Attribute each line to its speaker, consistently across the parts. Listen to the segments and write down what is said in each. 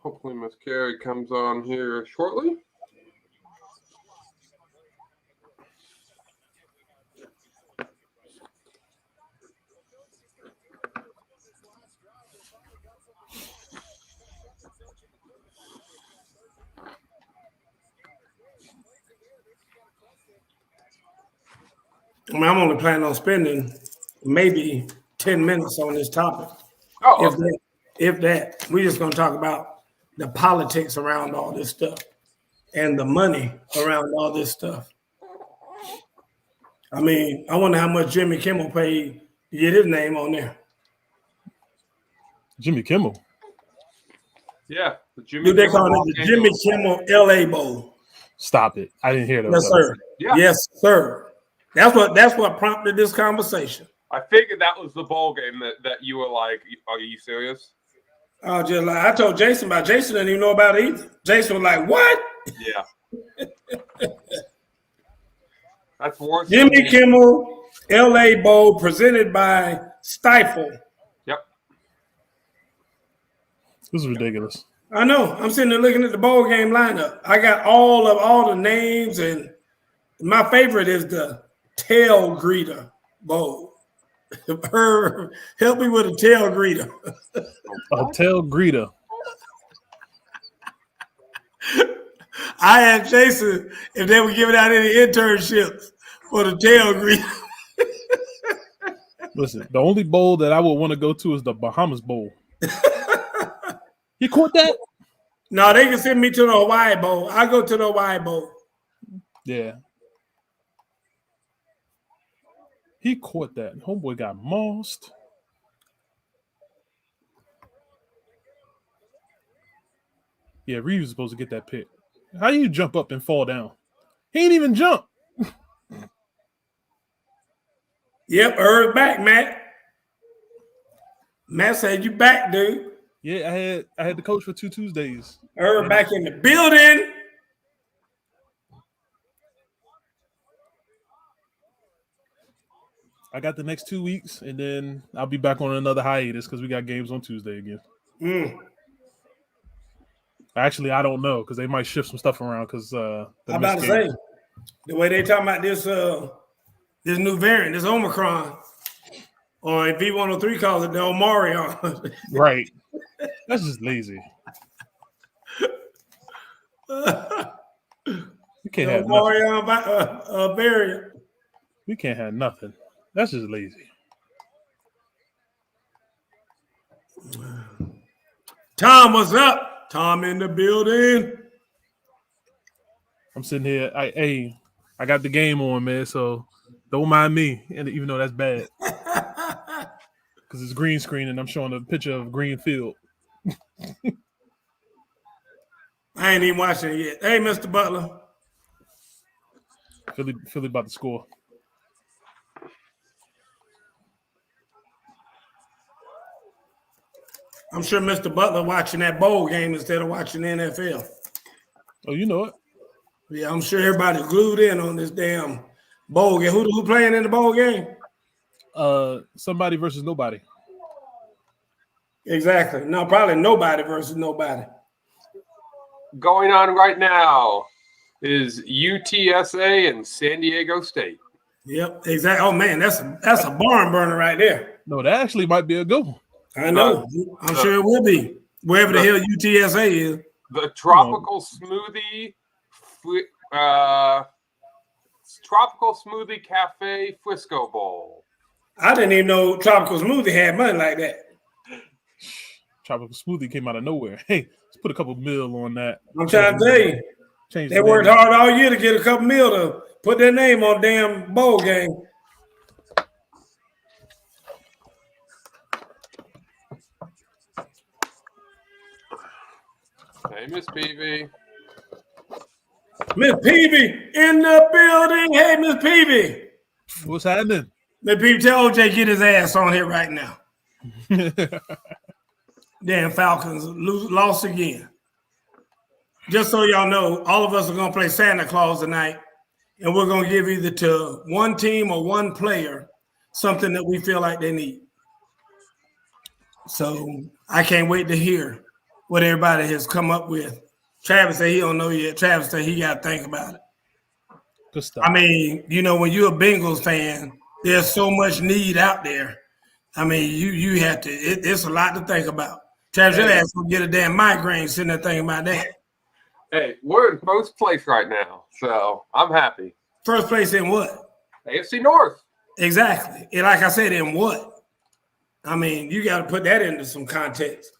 Speaker 1: Hopefully Miss Carey comes on here shortly.
Speaker 2: I mean, I'm only planning on spending maybe 10 minutes on this topic.
Speaker 1: Oh,
Speaker 2: If that, if that. We're just going to talk about the politics around all this stuff and the money around all this stuff. I mean, I wonder how much Jimmy Kimmel paid to get his name on there.
Speaker 3: Jimmy Kimmel.
Speaker 1: yeah. The
Speaker 2: Do they call it the Jimmy Kimmel LA Bowl?
Speaker 3: Stop it. I didn't hear that.
Speaker 2: Yes, sir.
Speaker 1: Yeah.
Speaker 2: Yes, sir. That's what prompted this conversation.
Speaker 1: I figured that was the bowl game that you were like, are you serious?
Speaker 2: I told Jason about it. Jason didn't even know about it either. Jason was like, what?
Speaker 1: Yeah. That's worse.
Speaker 2: Jimmy Kimmel LA Bowl presented by Stifle.
Speaker 1: Yep.
Speaker 3: This is ridiculous.
Speaker 2: I know. I'm sitting there looking at the bowl game lineup. I got all the names, and my favorite is the Tail Greeter Bowl. Help me with a tail greeter.
Speaker 3: A tail greeter.
Speaker 2: I asked Jason if they were giving out any internships for the tail greeter.
Speaker 3: Listen, the only bowl that I would want to go to is the Bahamas Bowl. You caught that?
Speaker 2: No, they can send me to the Hawaii Bowl. I go to the Hawaii Bowl.
Speaker 3: Yeah. He caught that. Homeboy got mossed. Yeah, Reeves was supposed to get that pick. How do you jump up and fall down? He ain't even jump.
Speaker 2: Yep, Irv back, Matt. Matt said you back, dude.
Speaker 3: Yeah, I had the coach for 2 Tuesdays.
Speaker 2: Irv back in the building.
Speaker 3: I got the next 2 weeks, and then I'll be back on another hiatus because we got games on Tuesday again. Actually, I don't know because they might shift some stuff around because
Speaker 2: I'm about to say the way they talking about this this new variant, this Omicron, or if V103 calls it the Omarion.
Speaker 3: Right. That's just lazy. You can't have
Speaker 2: Omarion variant.
Speaker 3: We can't have nothing. That's just lazy.
Speaker 2: Tom, what's up? Tom in the building.
Speaker 3: I'm sitting here. I got the game on, man. So don't mind me, and even though that's bad, because it's green screen and I'm showing a picture of green field.
Speaker 2: I ain't even watching it yet. Hey, Mr. Butler.
Speaker 3: Philly about to score.
Speaker 2: I'm sure Mr. Butler watching that bowl game instead of watching the NFL.
Speaker 3: Oh, you know it.
Speaker 2: Yeah, I'm sure everybody's glued in on this damn bowl game. Who playing in the bowl game?
Speaker 3: Somebody versus nobody.
Speaker 2: Exactly. No, probably nobody versus nobody.
Speaker 1: Going on right now is UTSA and San Diego State.
Speaker 2: Yep, exactly. Oh man, that's a barn burner right there.
Speaker 3: No, that actually might be a good one.
Speaker 2: I know. I'm sure it will be. Wherever the hell UTSA is.
Speaker 1: The Tropical Smoothie Cafe Frisco Bowl.
Speaker 2: I didn't even know Tropical Smoothie had money like that.
Speaker 3: Tropical Smoothie came out of nowhere. Hey, let's put a couple mil on that.
Speaker 2: I'm trying to tell you. They worked hard all year to get a couple mil to put their name on damn bowl game.
Speaker 1: Hey, Miss Peavy.
Speaker 2: Miss Peavy in the building. Hey, Miss Peavy.
Speaker 3: What's happening?
Speaker 2: Miss Peavy, tell OJ get his ass on here right now. Damn Falcons lost again. Just so y'all know, all of us are going to play Santa Claus tonight, and we're going to give either to one team or one player something that we feel like they need. So I can't wait to hear what everybody has come up with. Travis said he don't know yet. Travis said he got to think about it.
Speaker 3: Good stuff.
Speaker 2: I mean, when you're a Bengals fan, there's so much need out there. I mean, you have to. It's a lot to think about. Travis, your ass will get a damn migraine sitting there thinking about that.
Speaker 1: Hey, we're in first place right now, so I'm happy.
Speaker 2: First place in what?
Speaker 1: AFC North.
Speaker 2: Exactly. And like I said, in what? I mean, you got to put that into some context.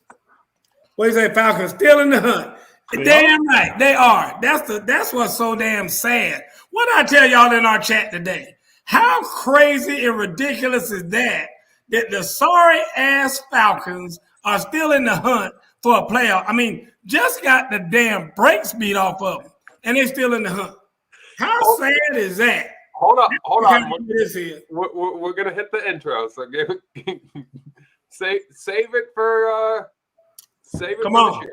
Speaker 2: What do you say, Falcons still in the hunt? Damn right, they are. That's what's so damn sad. What did I tell y'all in our chat today? How crazy and ridiculous is that the sorry-ass Falcons are still in the hunt for a playoff? I mean, just got the damn brakes beat off of them, and they're still in the hunt. How sad is that?
Speaker 1: Hold on. We're gonna hit the intro, so save it for
Speaker 2: Come on.
Speaker 1: The show.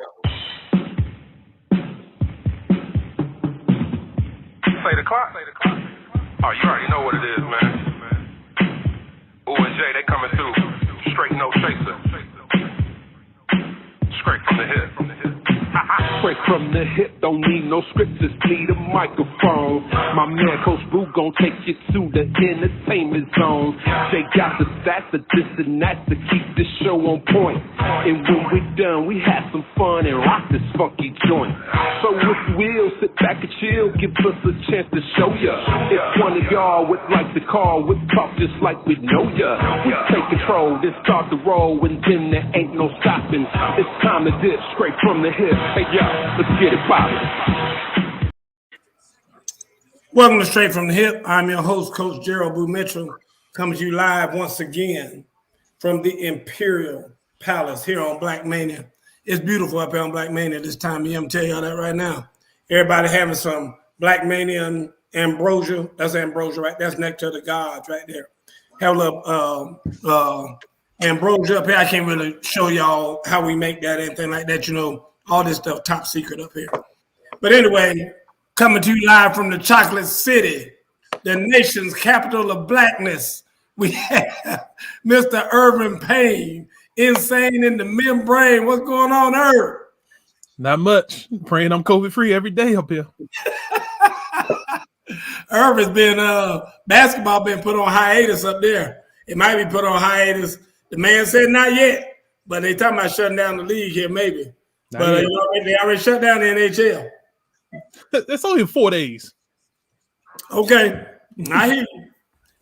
Speaker 4: Say the clock. Oh, you already know what it is, man. Ooh and Jay, they coming through. Straight no chaser. Straight from the hip.
Speaker 5: Straight from the hip, don't need no script, just need a microphone. My man Coach Boo gon' take you to the entertainment zone. They got the stats, the this and that to keep this show on point. And when we done, we have some fun and rock this funky joint. So if you will, sit back and chill, give us a chance to show ya. If one of y'all would like to call, we'll talk just like we know ya. We take control, then start the roll, and then there ain't no stopping. It's time to dip straight from the hip. Hey, y'all, let's get it poppin'.
Speaker 2: Welcome to Straight from the Hip. I'm your host, Coach Gerald Boo Mitchell, coming to you live once again from the Imperial Palace here on Black Mania. It's beautiful up here on Black Mania this time of year. I'm going to tell y'all that right now. Everybody having some Black Mania and ambrosia. That's ambrosia, right? That's nectar of the gods right there. Have a little ambrosia up here. I can't really show y'all how we make that, anything like that. All this stuff top secret up here. But anyway, coming to you live from the Chocolate City, the nation's capital of blackness, we have Mr. Irvin Payne, insane in the membrane. What's going on, Irv?
Speaker 3: Not much. Praying I'm COVID-free every day up here.
Speaker 2: Irv has been, basketball been put on hiatus up there. It might be put on hiatus. The man said not yet, but they talking about shutting down the league here maybe. But they already shut down the NHL.
Speaker 3: That's only 4 days.
Speaker 2: Okay. I hear you.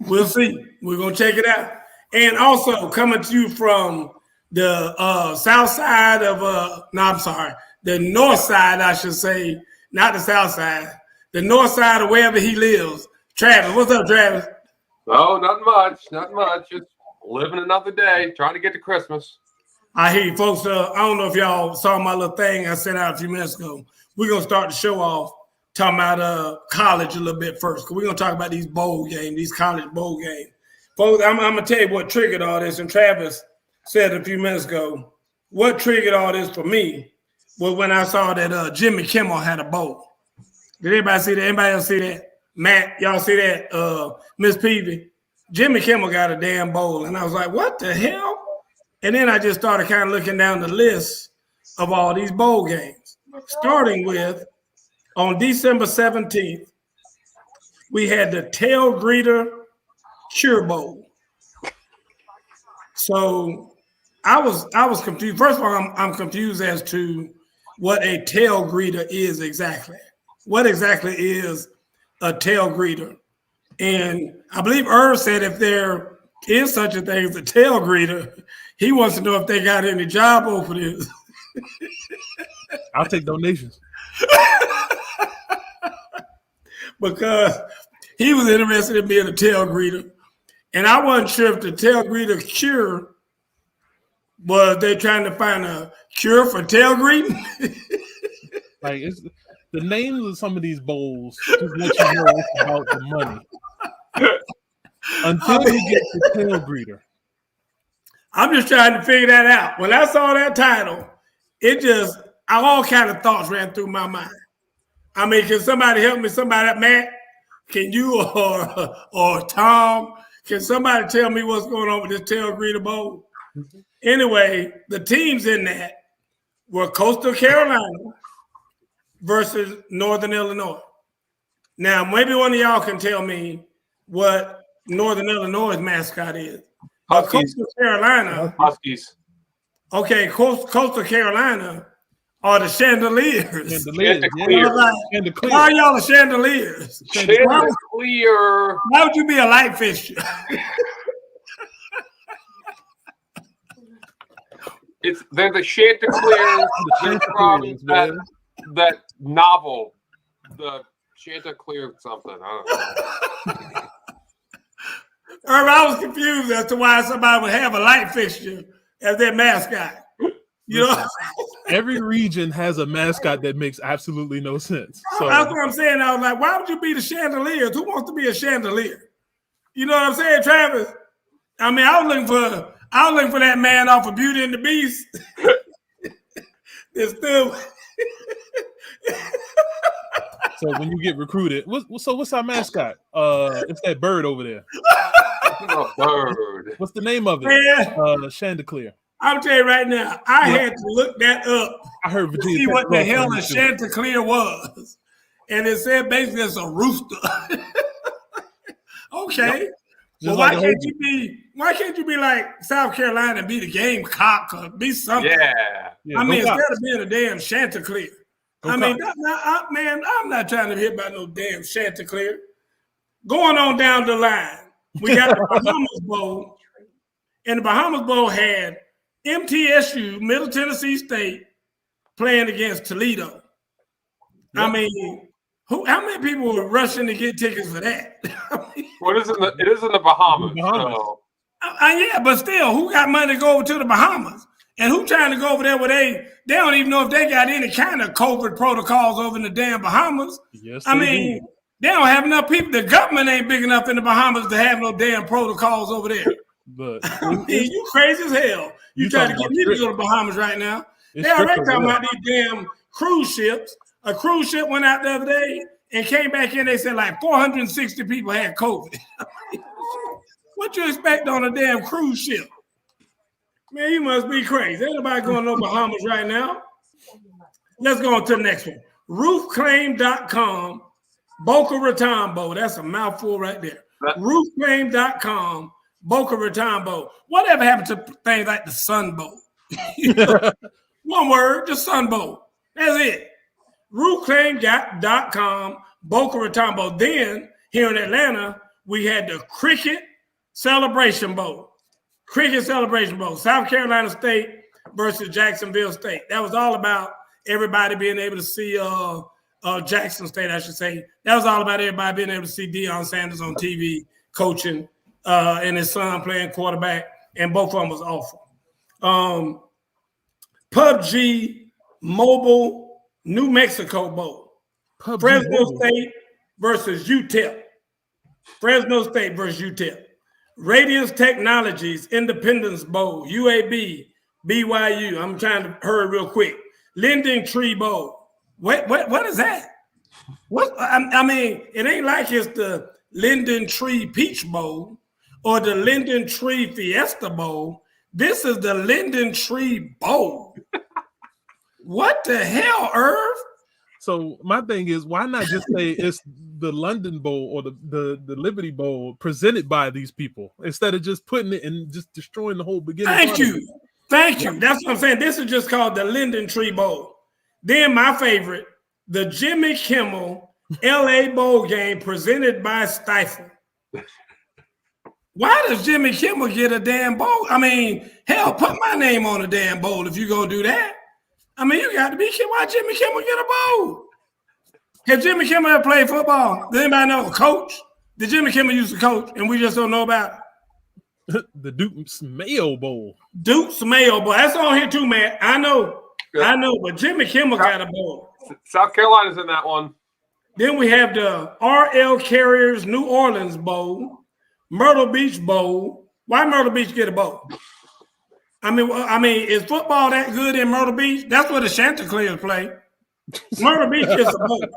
Speaker 2: We'll see. We're going to check it out. And also coming to you from the south side of, the north side, I should say, not the south side, the north side of wherever he lives. Travis, what's up, Travis?
Speaker 1: Oh, not much. Just living another day, trying to get to Christmas.
Speaker 2: I hear you, folks. I don't know if y'all saw my little thing I sent out a few minutes ago. We're going to start the show off talking about college a little bit first, because we're going to talk about these bowl games, these college bowl games. Folks, I'm going to tell you what triggered all this, and Travis said a few minutes ago, what triggered all this for me was when I saw that Jimmy Kimmel had a bowl. Did anybody see that? Anybody else see that? Matt, y'all see that? Miss Peavy? Jimmy Kimmel got a damn bowl, and I was like, what the hell? And then I just started kind of looking down the list of all these bowl games, starting with on December 17th, we had the Tail Greeter Cure Bowl. So I was confused. First of all, I'm confused as to what a tail greeter is exactly. What exactly is a tail greeter? And I believe Irv said if there is such a thing as a tail greeter, he wants to know if they got any job openings.
Speaker 3: I'll take donations.
Speaker 2: Because he was interested in being a tail greeter. And I wasn't sure if the tail greeter cure was they trying to find a cure for tail greeting.
Speaker 3: Like the names of some of these bowls just let you know it's about the money. Until you get the tail greeter.
Speaker 2: I'm just trying to figure that out. When I saw that title, all kind of thoughts ran through my mind. I mean, can somebody help me? Somebody, Matt, can you or Tom, can somebody tell me what's going on with this tail greeter bowl? Anyway, the teams in that were Coastal Carolina versus Northern Illinois. Now, maybe one of y'all can tell me what Northern Illinois' mascot is.
Speaker 1: Huskies.
Speaker 2: Coastal Carolina.
Speaker 1: Huskies.
Speaker 2: Okay, Coastal Carolina are the Chandeliers.
Speaker 1: Chanticleer.
Speaker 2: Why are y'all the Chandeliers?
Speaker 1: Chanticleer.
Speaker 2: Why would you be a light fixture?
Speaker 1: They're the Chanticleers. They're from that novel, the Chanticleer something. I don't know.
Speaker 2: I was confused as to why somebody would have a light fixture as their mascot. You know,
Speaker 3: every region has a mascot that makes absolutely no sense. So
Speaker 2: that's what I'm saying. I was like, why would you be the Chandeliers? Who wants to be a chandelier? You know what I'm saying, Travis? I mean, I was looking for that man off of Beauty and the Beast. It's still.
Speaker 3: So when you get recruited, what's our mascot? It's that bird over there.
Speaker 1: A bird.
Speaker 3: What's the name of it?
Speaker 2: Man,
Speaker 3: Chanticleer.
Speaker 2: I'll tell you right now, I had to look that up.
Speaker 3: I heard
Speaker 2: to see what the hell a Chanticleer was. And it said basically it's a rooster. Okay. Yep. Well, why can't you be like South Carolina and be the Gamecock or be something?
Speaker 1: Yeah.
Speaker 2: I mean, instead of being a damn Chanticleer. I'm not trying to hear about no damn Chanticleer. Going on down the line, we got the Bahamas Bowl. And the Bahamas Bowl had MTSU, Middle Tennessee State, playing against Toledo. Yep. I mean, how many people were rushing to get tickets for that?
Speaker 1: It is in the Bahamas. So.
Speaker 2: Yeah, but still, who got money to go over to the Bahamas? And who trying to go over there where they don't even know if they got any kind of COVID protocols over in the damn Bahamas?
Speaker 3: Yes,
Speaker 2: they don't have enough people. The government ain't big enough in the Bahamas to have no damn protocols over there.
Speaker 3: But
Speaker 2: you crazy as hell. You trying to get me to go to the Bahamas right now. They already talking about these damn cruise ships. A cruise ship went out the other day and came back in. They said like 460 people had COVID. What you expect on a damn cruise ship? Man, you must be crazy. Ain't nobody going to no Bahamas right now. Let's go on to the next one. Roofclaim.com, Boca Raton Bowl. That's a mouthful right there. Roofclaim.com, Boca Raton Bowl. Whatever happened to things like the Sun Bowl? One word, the Sun Bowl. That's it. Roofclaim.com, Boca Raton Bowl. Then, here in Atlanta, we had the Cricket Celebration Bowl. Cricket Celebration Bowl, South Carolina State versus Jacksonville State. That was all about everybody being able to see Jackson State, I should say. That was all about everybody being able to see Deion Sanders on TV coaching and his son playing quarterback, and both of them was awful. PUBG Mobile New Mexico Bowl. Fresno State versus UTEP. Fresno State versus UTEP. Radiance Technologies Independence Bowl, UAB, BYU. I'm trying to hurry real quick. Linden Tree Bowl. What is that? What? I mean, it ain't like it's the Linden Tree Peach Bowl or the Linden Tree Fiesta Bowl. This is the Linden Tree Bowl. What the hell, Irv?
Speaker 3: So my thing is, why not just say it's the London Bowl or the Liberty Bowl presented by these people instead of just putting it and just destroying the whole beginning?
Speaker 2: Thank you. That's what I'm saying. This is just called the Linden Tree Bowl. Then my favorite, the Jimmy Kimmel LA Bowl game presented by Sfth. Why does Jimmy Kimmel get a damn bowl? I mean, hell, put my name on a damn bowl if you're going to do that. I mean, you got to be kidding. Why Jimmy Kimmel get a bowl? Has Jimmy Kimmel ever played football? Does anybody know? Coach? Did Jimmy Kimmel used to coach and we just don't know about it?
Speaker 3: The Duke's Mayo Bowl.
Speaker 2: Duke's Mayo Bowl. That's on here too, man. I know, but Jimmy Kimmel got a bowl.
Speaker 1: South Carolina's in that one.
Speaker 2: Then we have the RL Carriers New Orleans Bowl, Myrtle Beach Bowl. Why Myrtle Beach get a bowl? I mean, is football that good in Myrtle Beach? That's where the Chanticleers play. Myrtle Beach is a bowl.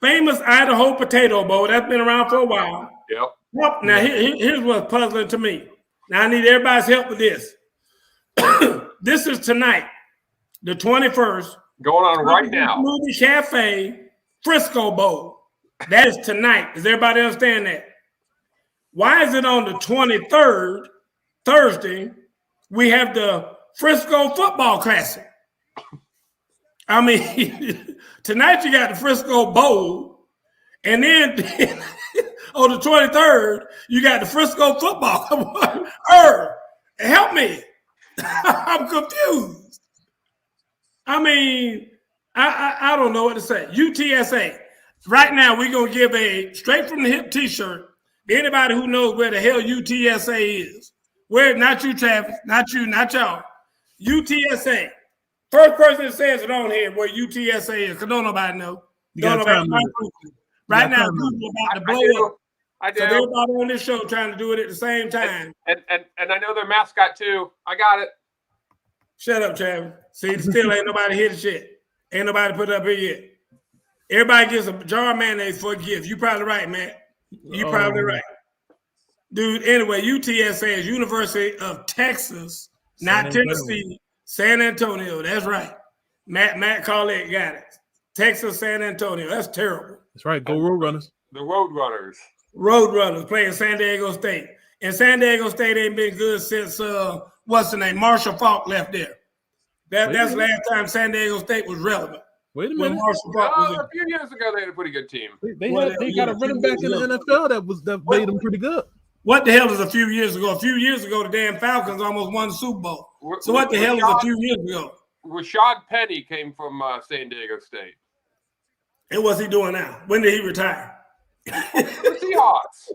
Speaker 2: Famous Idaho Potato Bowl. That's been around for a while.
Speaker 1: Yep.
Speaker 2: Now, here's what's puzzling to me. Now, I need everybody's help with this. This is tonight. the 21st.
Speaker 1: Going on right now.
Speaker 2: Movie Cafe Frisco Bowl. That is tonight. Does everybody understand that? Why is it on the 23rd, Thursday, we have the Frisco Football Classic? I mean, tonight you got the Frisco Bowl, and then on the 23rd, you got the Frisco Football. Help me. I'm confused. I mean, I don't know what to say. UTSA. Right now, we're going to give a straight from the hip t-shirt to anybody who knows where the hell UTSA is. Where, not you, Travis, not you, not y'all. UTSA. First person that says it on here where UTSA is, because don't nobody know. Don't nobody know. Right now, Google about to blow up.
Speaker 1: I do.
Speaker 2: So everybody on this show trying to do it at the same time.
Speaker 1: And I know their mascot too. I got it.
Speaker 2: Shut up, Travis. See, still ain't nobody hit shit. Ain't nobody put it up here yet. Everybody gets a jar of mayonnaise for a gift. You probably right, Matt. You probably right. Dude, anyway, UTSA is University of Texas, not Tennessee, San Antonio. That's right. Matt Collette got it. Texas, San Antonio. That's terrible.
Speaker 3: That's right. Go Roadrunners.
Speaker 1: The Roadrunners.
Speaker 2: Roadrunners playing San Diego State. And San Diego State ain't been good since, what's the name? Marshall Faulk left there. That's the last time San Diego State was relevant.
Speaker 3: Wait a minute.
Speaker 1: A few years ago, they had a pretty good team.
Speaker 3: They got a running back in the NFL that made them pretty good.
Speaker 2: What the hell is a few years ago? A few years ago, the damn Falcons almost won the Super Bowl. So what the hell is a few years ago?
Speaker 1: Rashad Penny came from San Diego State.
Speaker 2: And what's he doing now? When did he retire?
Speaker 1: The Seahawks.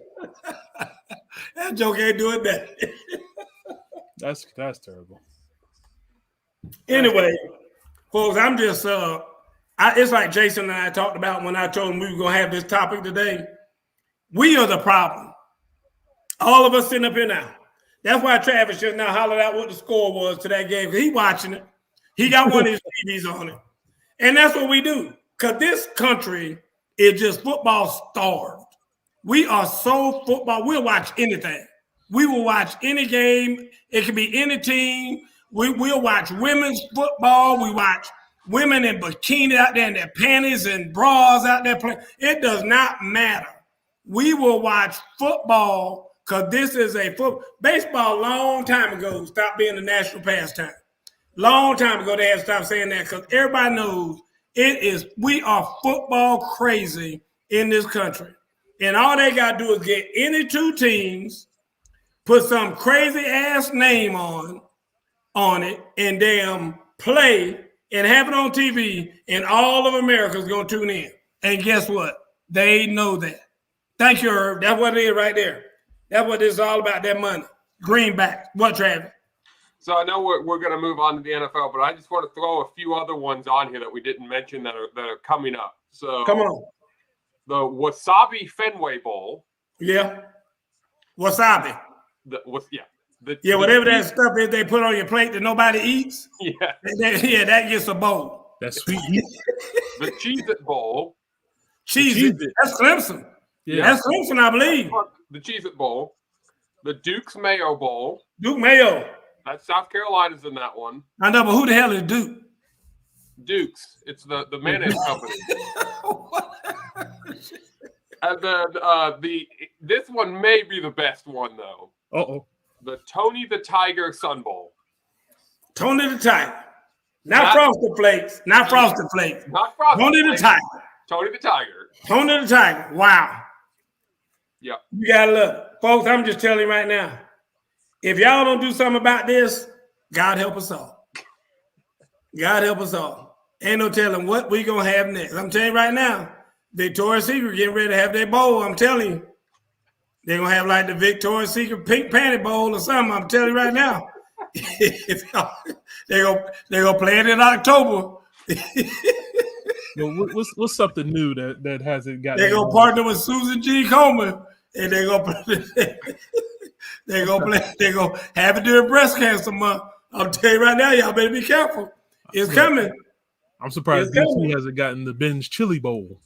Speaker 2: That joke ain't doing that.
Speaker 3: That's terrible.
Speaker 2: Anyway, folks, I'm just it's like Jason and I talked about when I told him we were gonna have this topic today. We are the problem. All of us sitting up here now. That's why Travis just now hollered out what the score was to that game. He watching it. He got one of his TVs on it. And that's what we do. Because this country is just football starved. We are so football. We'll watch anything. We will watch any game. It can be any team. We'll watch women's football. We watch women in bikini out there in their panties and bras out there playing. It does not matter. We will watch football because this is a football. Baseball, long time ago, stopped being a national pastime. Long time ago, they had to stop saying that because everybody knows we are football crazy in this country. And all they got to do is get any two teams, put some crazy ass name on it, and damn play and have it on TV, and all of America's going to tune in. And guess what? They know that. Thank you, Herb. That's what it is right there. That's what this is all about, that money. Greenback. What, Travis?
Speaker 1: So I know we're going to move on to the NFL, but I just want to throw a few other ones on here that we didn't mention that are coming up. So
Speaker 2: come on.
Speaker 1: The Wasabi Fenway Bowl.
Speaker 2: Yeah. Wasabi.
Speaker 1: Whatever
Speaker 2: that stuff is they put on your plate that nobody eats.
Speaker 1: Yeah.
Speaker 2: That gets a bowl.
Speaker 3: That's sweet.
Speaker 1: The Cheez-It Bowl.
Speaker 2: Cheez-It. That's Clemson. Yeah. That's Clemson, I believe.
Speaker 1: The Cheez-It Bowl. The Duke's Mayo Bowl.
Speaker 2: Duke Mayo.
Speaker 1: That's South Carolina's in that one.
Speaker 2: I know, but who the hell is Duke?
Speaker 1: Duke's. It's the mayonnaise company. And this one may be the best one though. The Tony the Tiger Sun Bowl.
Speaker 2: Tony the Tiger. Not Frosted Flakes. Not Frosted Flakes.
Speaker 1: Not Frosted
Speaker 2: Tony
Speaker 1: Flakes.
Speaker 2: the Tiger.
Speaker 1: Tony the Tiger.
Speaker 2: Tony the Tiger. Wow.
Speaker 1: Yep.
Speaker 2: You gotta look. Folks, I'm just telling you right now. If y'all don't do something about this, God help us all. God help us all. Ain't no telling what we gonna have next. I'm telling you right now, Victoria's Secret getting ready to have their bowl. I'm telling you. They're gonna have like the Victoria's Secret Pink Panty Bowl or something. I'm telling you right now. they're gonna play it in October.
Speaker 3: What's something new that hasn't got?
Speaker 2: They're gonna partner with Susan G. Coleman, and they're gonna have it during breast cancer month. I'm telling you right now, y'all better be careful. It's coming.
Speaker 3: I'm surprised DC hasn't gotten the Ben's Chili Bowl.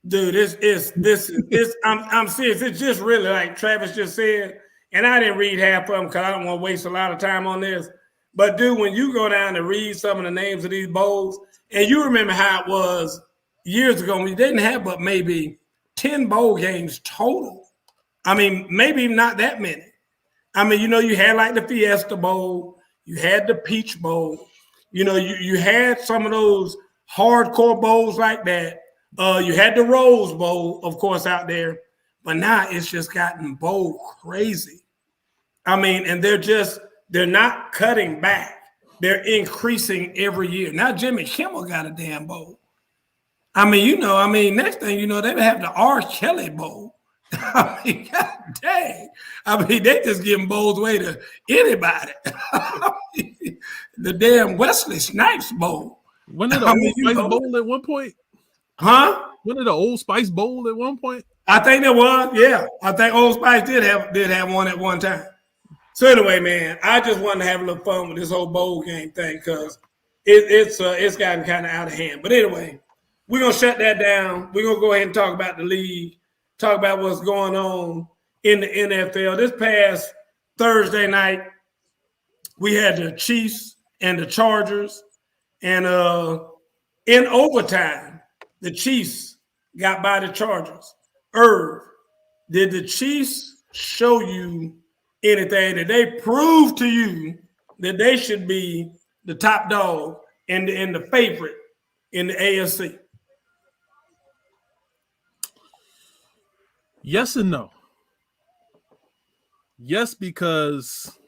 Speaker 2: Dude, I'm serious. It's just really like Travis just said, and I didn't read half of them because I don't want to waste a lot of time on this. But dude, when you go down and read some of the names of these bowls, and you remember how it was years ago, we didn't have but maybe 10 bowl games total. I mean, maybe not that many. I mean, you had like the Fiesta Bowl, you had the Peach Bowl, you had some of those hardcore bowls like that. You had the Rose Bowl, of course, out there, but now it's just gotten bowl crazy. I mean, and they're not cutting back. They're increasing every year. Now Jimmy Kimmel got a damn bowl. I mean, next thing you know, they have the R. Kelly Bowl. I mean, God dang. I mean, they just giving bowls away to anybody. The damn Wesley Snipes Bowl.
Speaker 3: Wasn't it Old Spice Bowl at one point?
Speaker 2: Huh?
Speaker 3: Wasn't it the Old Spice Bowl at one point?
Speaker 2: I think there was, yeah. I think Old Spice did have one at one time. So anyway, man, I just wanted to have a little fun with this whole bowl game thing because it's gotten kind of out of hand. But anyway, we're gonna shut that down. We're gonna go ahead and talk about the league, talk about what's going on in the NFL. This past Thursday night, we had the Chiefs and the Chargers, and in overtime, the Chiefs got by the Chargers. Irv, did the Chiefs show you anything that they prove to you that they should be the top dog and the favorite in the AFC?
Speaker 3: Yes and no. Yes, because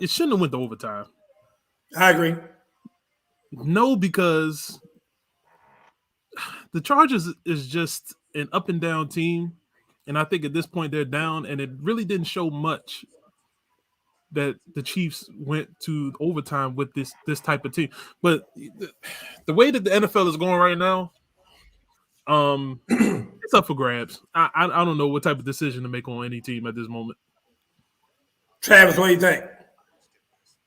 Speaker 3: it shouldn't have went to overtime.
Speaker 2: I agree.
Speaker 3: No, because the Chargers is just an up and down team. And I think at this point they're down, and it really didn't show much that the Chiefs went to overtime with this type of team. But the way that the NFL is going right now, it's up for grabs. I don't know what type of decision to make on any team at this moment.
Speaker 2: Travis, what do you think?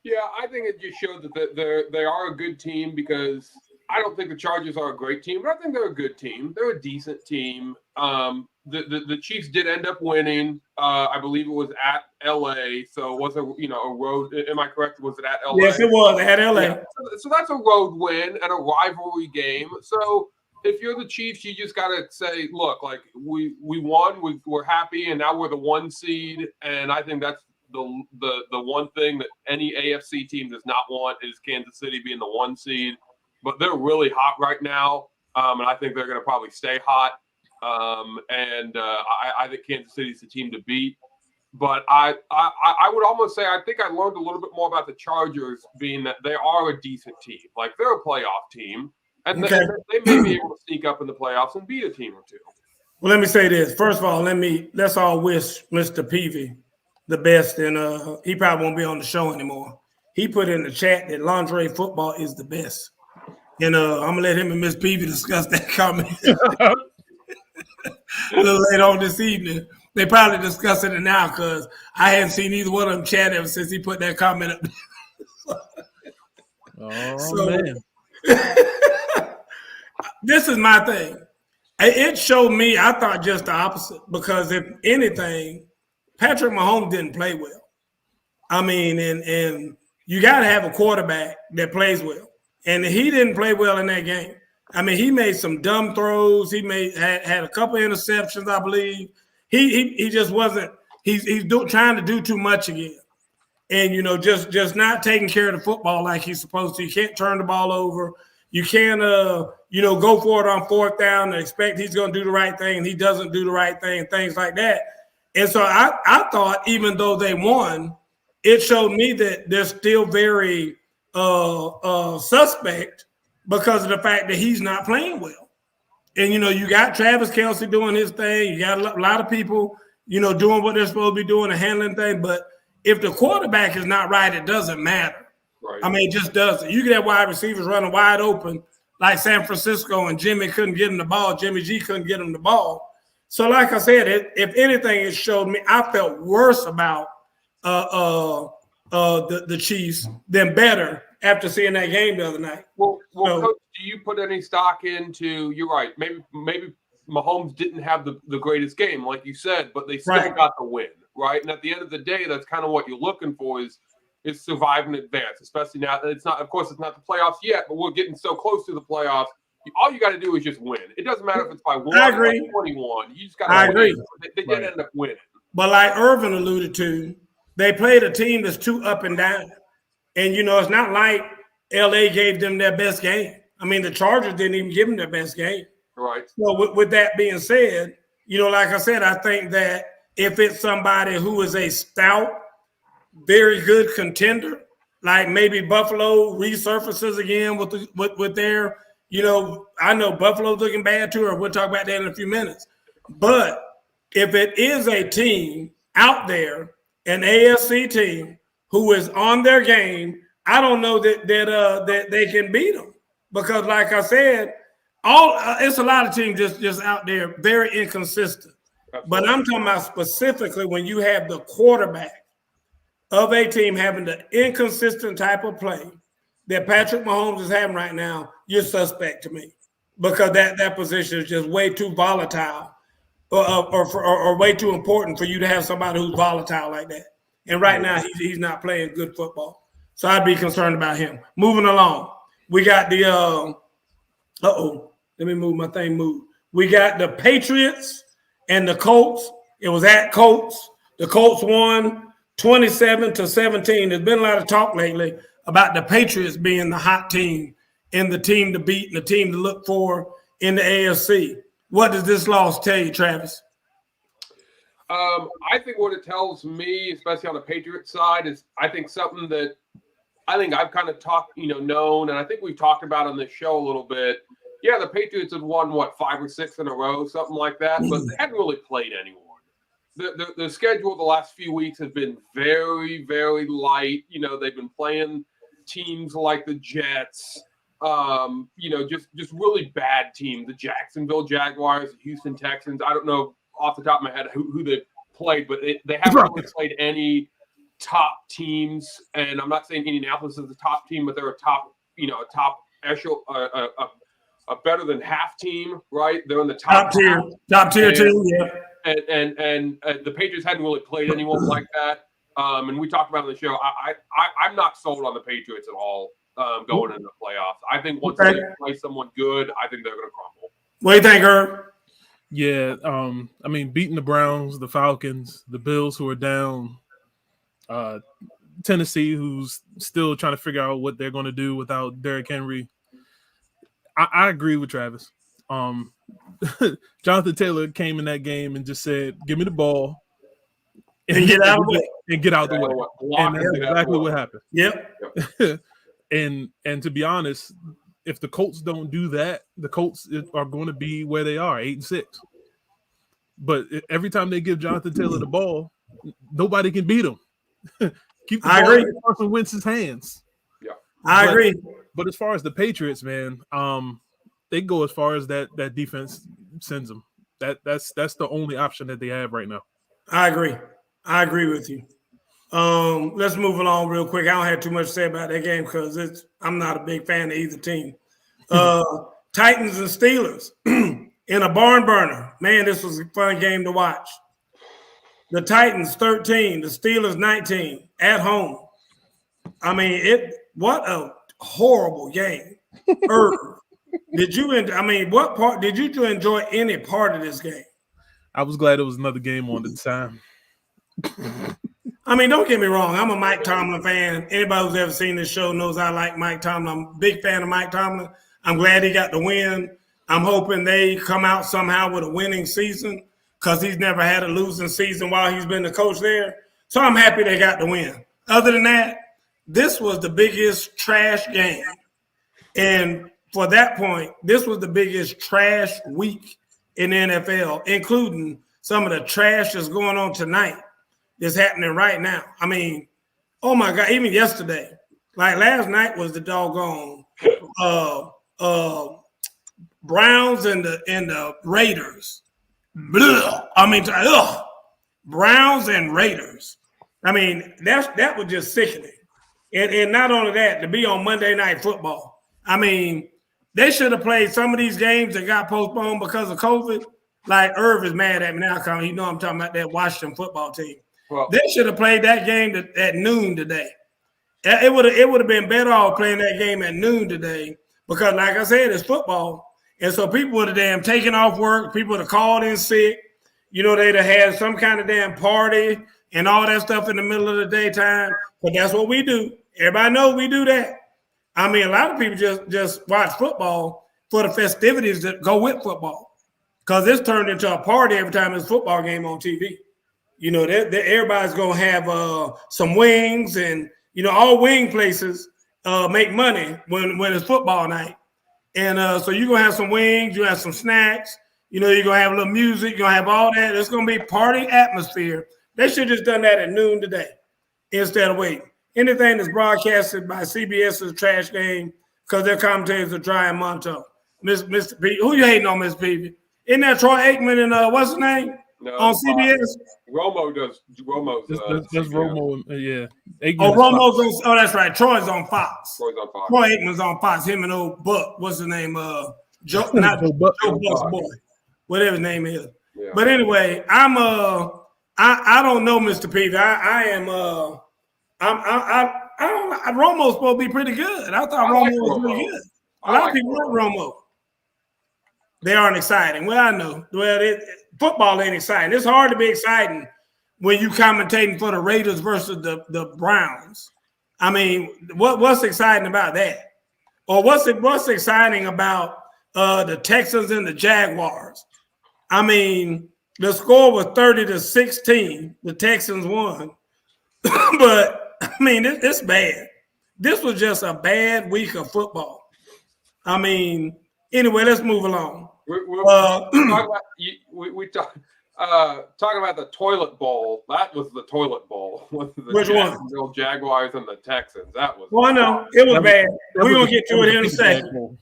Speaker 1: Yeah, I think it just showed that they are a good team because I don't think the Chargers are a great team, but I think they're a good team. They're a decent team. The Chiefs did end up winning. I believe it was at LA, so it was a road. Am I correct? Was it at LA?
Speaker 2: Yes, it was at LA.
Speaker 1: Yeah. So that's a road win and a rivalry game. So if you're the Chiefs, you just gotta say, look, like we won, we're happy, and now we're the 1 seed. And I think that's the one thing that any AFC team does not want is Kansas City being the 1 seed. But they're really hot right now, and I think they're going to probably stay hot. I think Kansas City is the team to beat. But I would almost say I think I learned a little bit more about the Chargers being that they are a decent team. Like they're a playoff team, and they may be able to sneak up in the playoffs and beat a team or two.
Speaker 2: Well, let me say this. First of all, let's all wish Mr. Peavy the best, and he probably won't be on the show anymore. He put in the chat that lingerie football is the best. And I'm going to let him and Miss Peavy discuss that comment a little later on this evening. They probably discussing it now because I hadn't seen either one of them chat ever since he put that comment up. Man. This is my thing. It showed me, I thought just the opposite because if anything, Patrick Mahomes didn't play well. I mean, and you got to have a quarterback that plays well. And he didn't play well in that game. I mean, he made some dumb throws. He had a couple of interceptions, I believe. He just wasn't. He's trying to do too much again, and just not taking care of the football like he's supposed to. You can't turn the ball over. You can't go for it on 4th down and expect he's going to do the right thing, and he doesn't do the right thing, and things like that. And so I thought even though they won, it showed me that they're still very suspect because of the fact that he's not playing well. And, you got Travis Kelce doing his thing. You got a lot of people, doing what they're supposed to be doing and handling things. But if the quarterback is not right, it doesn't matter. Right. I mean, it just doesn't. You can have wide receivers running wide open like San Francisco and Jimmy couldn't get him the ball. Jimmy G couldn't get him the ball. So like I said, if anything, it showed me I felt worse about the Chiefs than better after seeing that game the other night.
Speaker 1: Well, Coach, do you put any stock into? You're right. Maybe Mahomes didn't have the greatest game, like you said, but they still got the win, right? And at the end of the day, that's kind of what you're looking for. Is is survive and advance, especially now that it's not the playoffs yet, but we're getting so close to the playoffs. All you got to do is just win. It doesn't matter if it's by 1 or 21. You just got to win.
Speaker 2: Agree.
Speaker 1: They did end up winning.
Speaker 2: But like Irvin alluded to, they played a team that's too up and down. And, it's not like LA gave them their best game. I mean, the Chargers didn't even give them their best game.
Speaker 1: Right.
Speaker 2: So with that being said, like I said, I think that if it's somebody who is a stout, very good contender, like maybe Buffalo resurfaces again with their, I know Buffalo's looking bad too, or we'll talk about that in a few minutes. But if it is a team out there, an AFC team who is on their game, I don't know that they can beat them, because, like I said, it's a lot of teams just out there very inconsistent. Absolutely. But I'm talking about specifically when you have the quarterback of a team having the inconsistent type of play that Patrick Mahomes is having right now, you're suspect to me, because that position is just way too volatile or way too important for you to have somebody who's volatile like that. And right now, he's not playing good football. So I'd be concerned about him. Moving along, we got the let me move my thing. We got the Patriots and the Colts. It was at Colts. The Colts won 27-17. There's been a lot of talk lately about the Patriots being the hot team and the team to beat and the team to look for in the AFC. What does this loss tell you, Travis?
Speaker 1: I think what it tells me, especially on the Patriots side, is I think something that I think I've kind of known, and I think we've talked about on this show a little bit. Yeah, the Patriots have won, 5 or 6 in a row, something like that, but they hadn't really played anyone. The schedule the last few weeks has been very, very light. They've been playing teams like the Jets, just really bad teams, the Jacksonville Jaguars, the Houston Texans. I don't know off the top of my head who they played, but they haven't really played any top teams. And I'm not saying Indianapolis is the top team, but they're a top echelon, a better than half team, right? They're in the top
Speaker 2: tier team, yeah.
Speaker 1: And the Patriots hadn't really played anyone like that. And we talked about it on the show. I'm not sold on the Patriots at all going into the playoffs. I think once they play someone good, I think they're going to crumble.
Speaker 2: What do you think, Herb?
Speaker 3: Yeah, beating the Browns, the Falcons, the Bills, who are down, Tennessee, who's still trying to figure out what they're going to do without Derrick Henry. I agree with Travis. Jonathan Taylor came in that game and just said, "Give me the ball
Speaker 2: and get out of the way."
Speaker 3: And get out the way. And that's exactly what happened.
Speaker 2: Yep.
Speaker 3: And to be honest, if the Colts don't do that, the Colts are going to be where they are, 8-6. But every time they give Jonathan Taylor the ball, nobody can beat him. Keep the ball in Carson Wentz's hands.
Speaker 2: Yeah, I agree.
Speaker 3: But as far as the Patriots, man, they go as far as that defense sends them. That's the only option that they have right now.
Speaker 2: I agree with you. Let's move along real quick. I don't have too much to say about that game because I'm not a big fan of either team. Titans and Steelers in a barn burner. Man, this was a fun game to watch. The Titans 13, the Steelers 19 at home. I mean, what a horrible game. Did you enjoy any part of this game?
Speaker 3: I was glad it was another game on the time.
Speaker 2: I mean, don't get me wrong. I'm a Mike Tomlin fan. Anybody who's ever seen this show knows I like Mike Tomlin. I'm a big fan of Mike Tomlin. I'm glad he got the win. I'm hoping they come out somehow with a winning season because he's never had a losing season while he's been the coach there. So I'm happy they got the win. Other than that, this was the biggest trash game. And for that point, this was the biggest trash week in the NFL, including some of the trash that's going on tonight. That's happening right now. I mean, oh my God, even yesterday, like last night was the doggone Browns and the Raiders. Browns and Raiders. I mean, that was just sickening. And not only that, to be on Monday Night Football. I mean, they should have played some of these games that got postponed because of COVID. Like Irv is mad at me now because I'm talking about that Washington football team. Well, they should have played that game at noon today It would have been better off playing that game at noon today because, like I said, it's football. And so people would have damn taken off work. People would have called in sick. You know, they'd have had some kind of damn party and all that stuff in the middle of the daytime. But that's what we do. Everybody knows we do that. I mean, a lot of people just watch football for the festivities that go with football because it's turned into a party every time there's a football game on TV. You know, everybody's going to have some wings and, you know, all wing places make money when it's football night. And so you're going to have some wings, you have some snacks, you know, you're going to have a little music, you're going to have all that. It's going to be party atmosphere. They should have just done that at noon today instead of waiting. Anything that's broadcasted by CBS is a trash game because their commentators are dry and Monto. Mr. P, who you hating on, Mr. Peavy? Isn't that Troy Aikman and what's his name?
Speaker 1: No,
Speaker 2: on CBS?
Speaker 1: Romo's
Speaker 3: That's Romo, yeah.
Speaker 2: Aikman Romo's on, that's right. Troy's on Fox.
Speaker 1: Troy
Speaker 2: Aikman's on Fox. Him and old Buck. What's his name? Joe Buck's boy. Whatever his name is. Yeah. But anyway, I don't know, Mr. Peavy. Romo's supposed to be pretty good. I thought Romo was pretty good. A lot of people like Romo. They aren't exciting. Well, I know. Well, football ain't exciting. It's hard to be exciting when you commentating for the Raiders versus the Browns. I mean, what's exciting about that? Or what's exciting about the Texans and the Jaguars? I mean, the score was 30-16. The Texans won. But, I mean, it's bad. This was just a bad week of football. I mean, anyway, let's move along.
Speaker 1: Talking about the toilet bowl. That was the toilet bowl.
Speaker 2: Which one?
Speaker 1: Jaguars and the Texans. That was.
Speaker 2: Well, I know it was bad. We're gonna get to it in a second.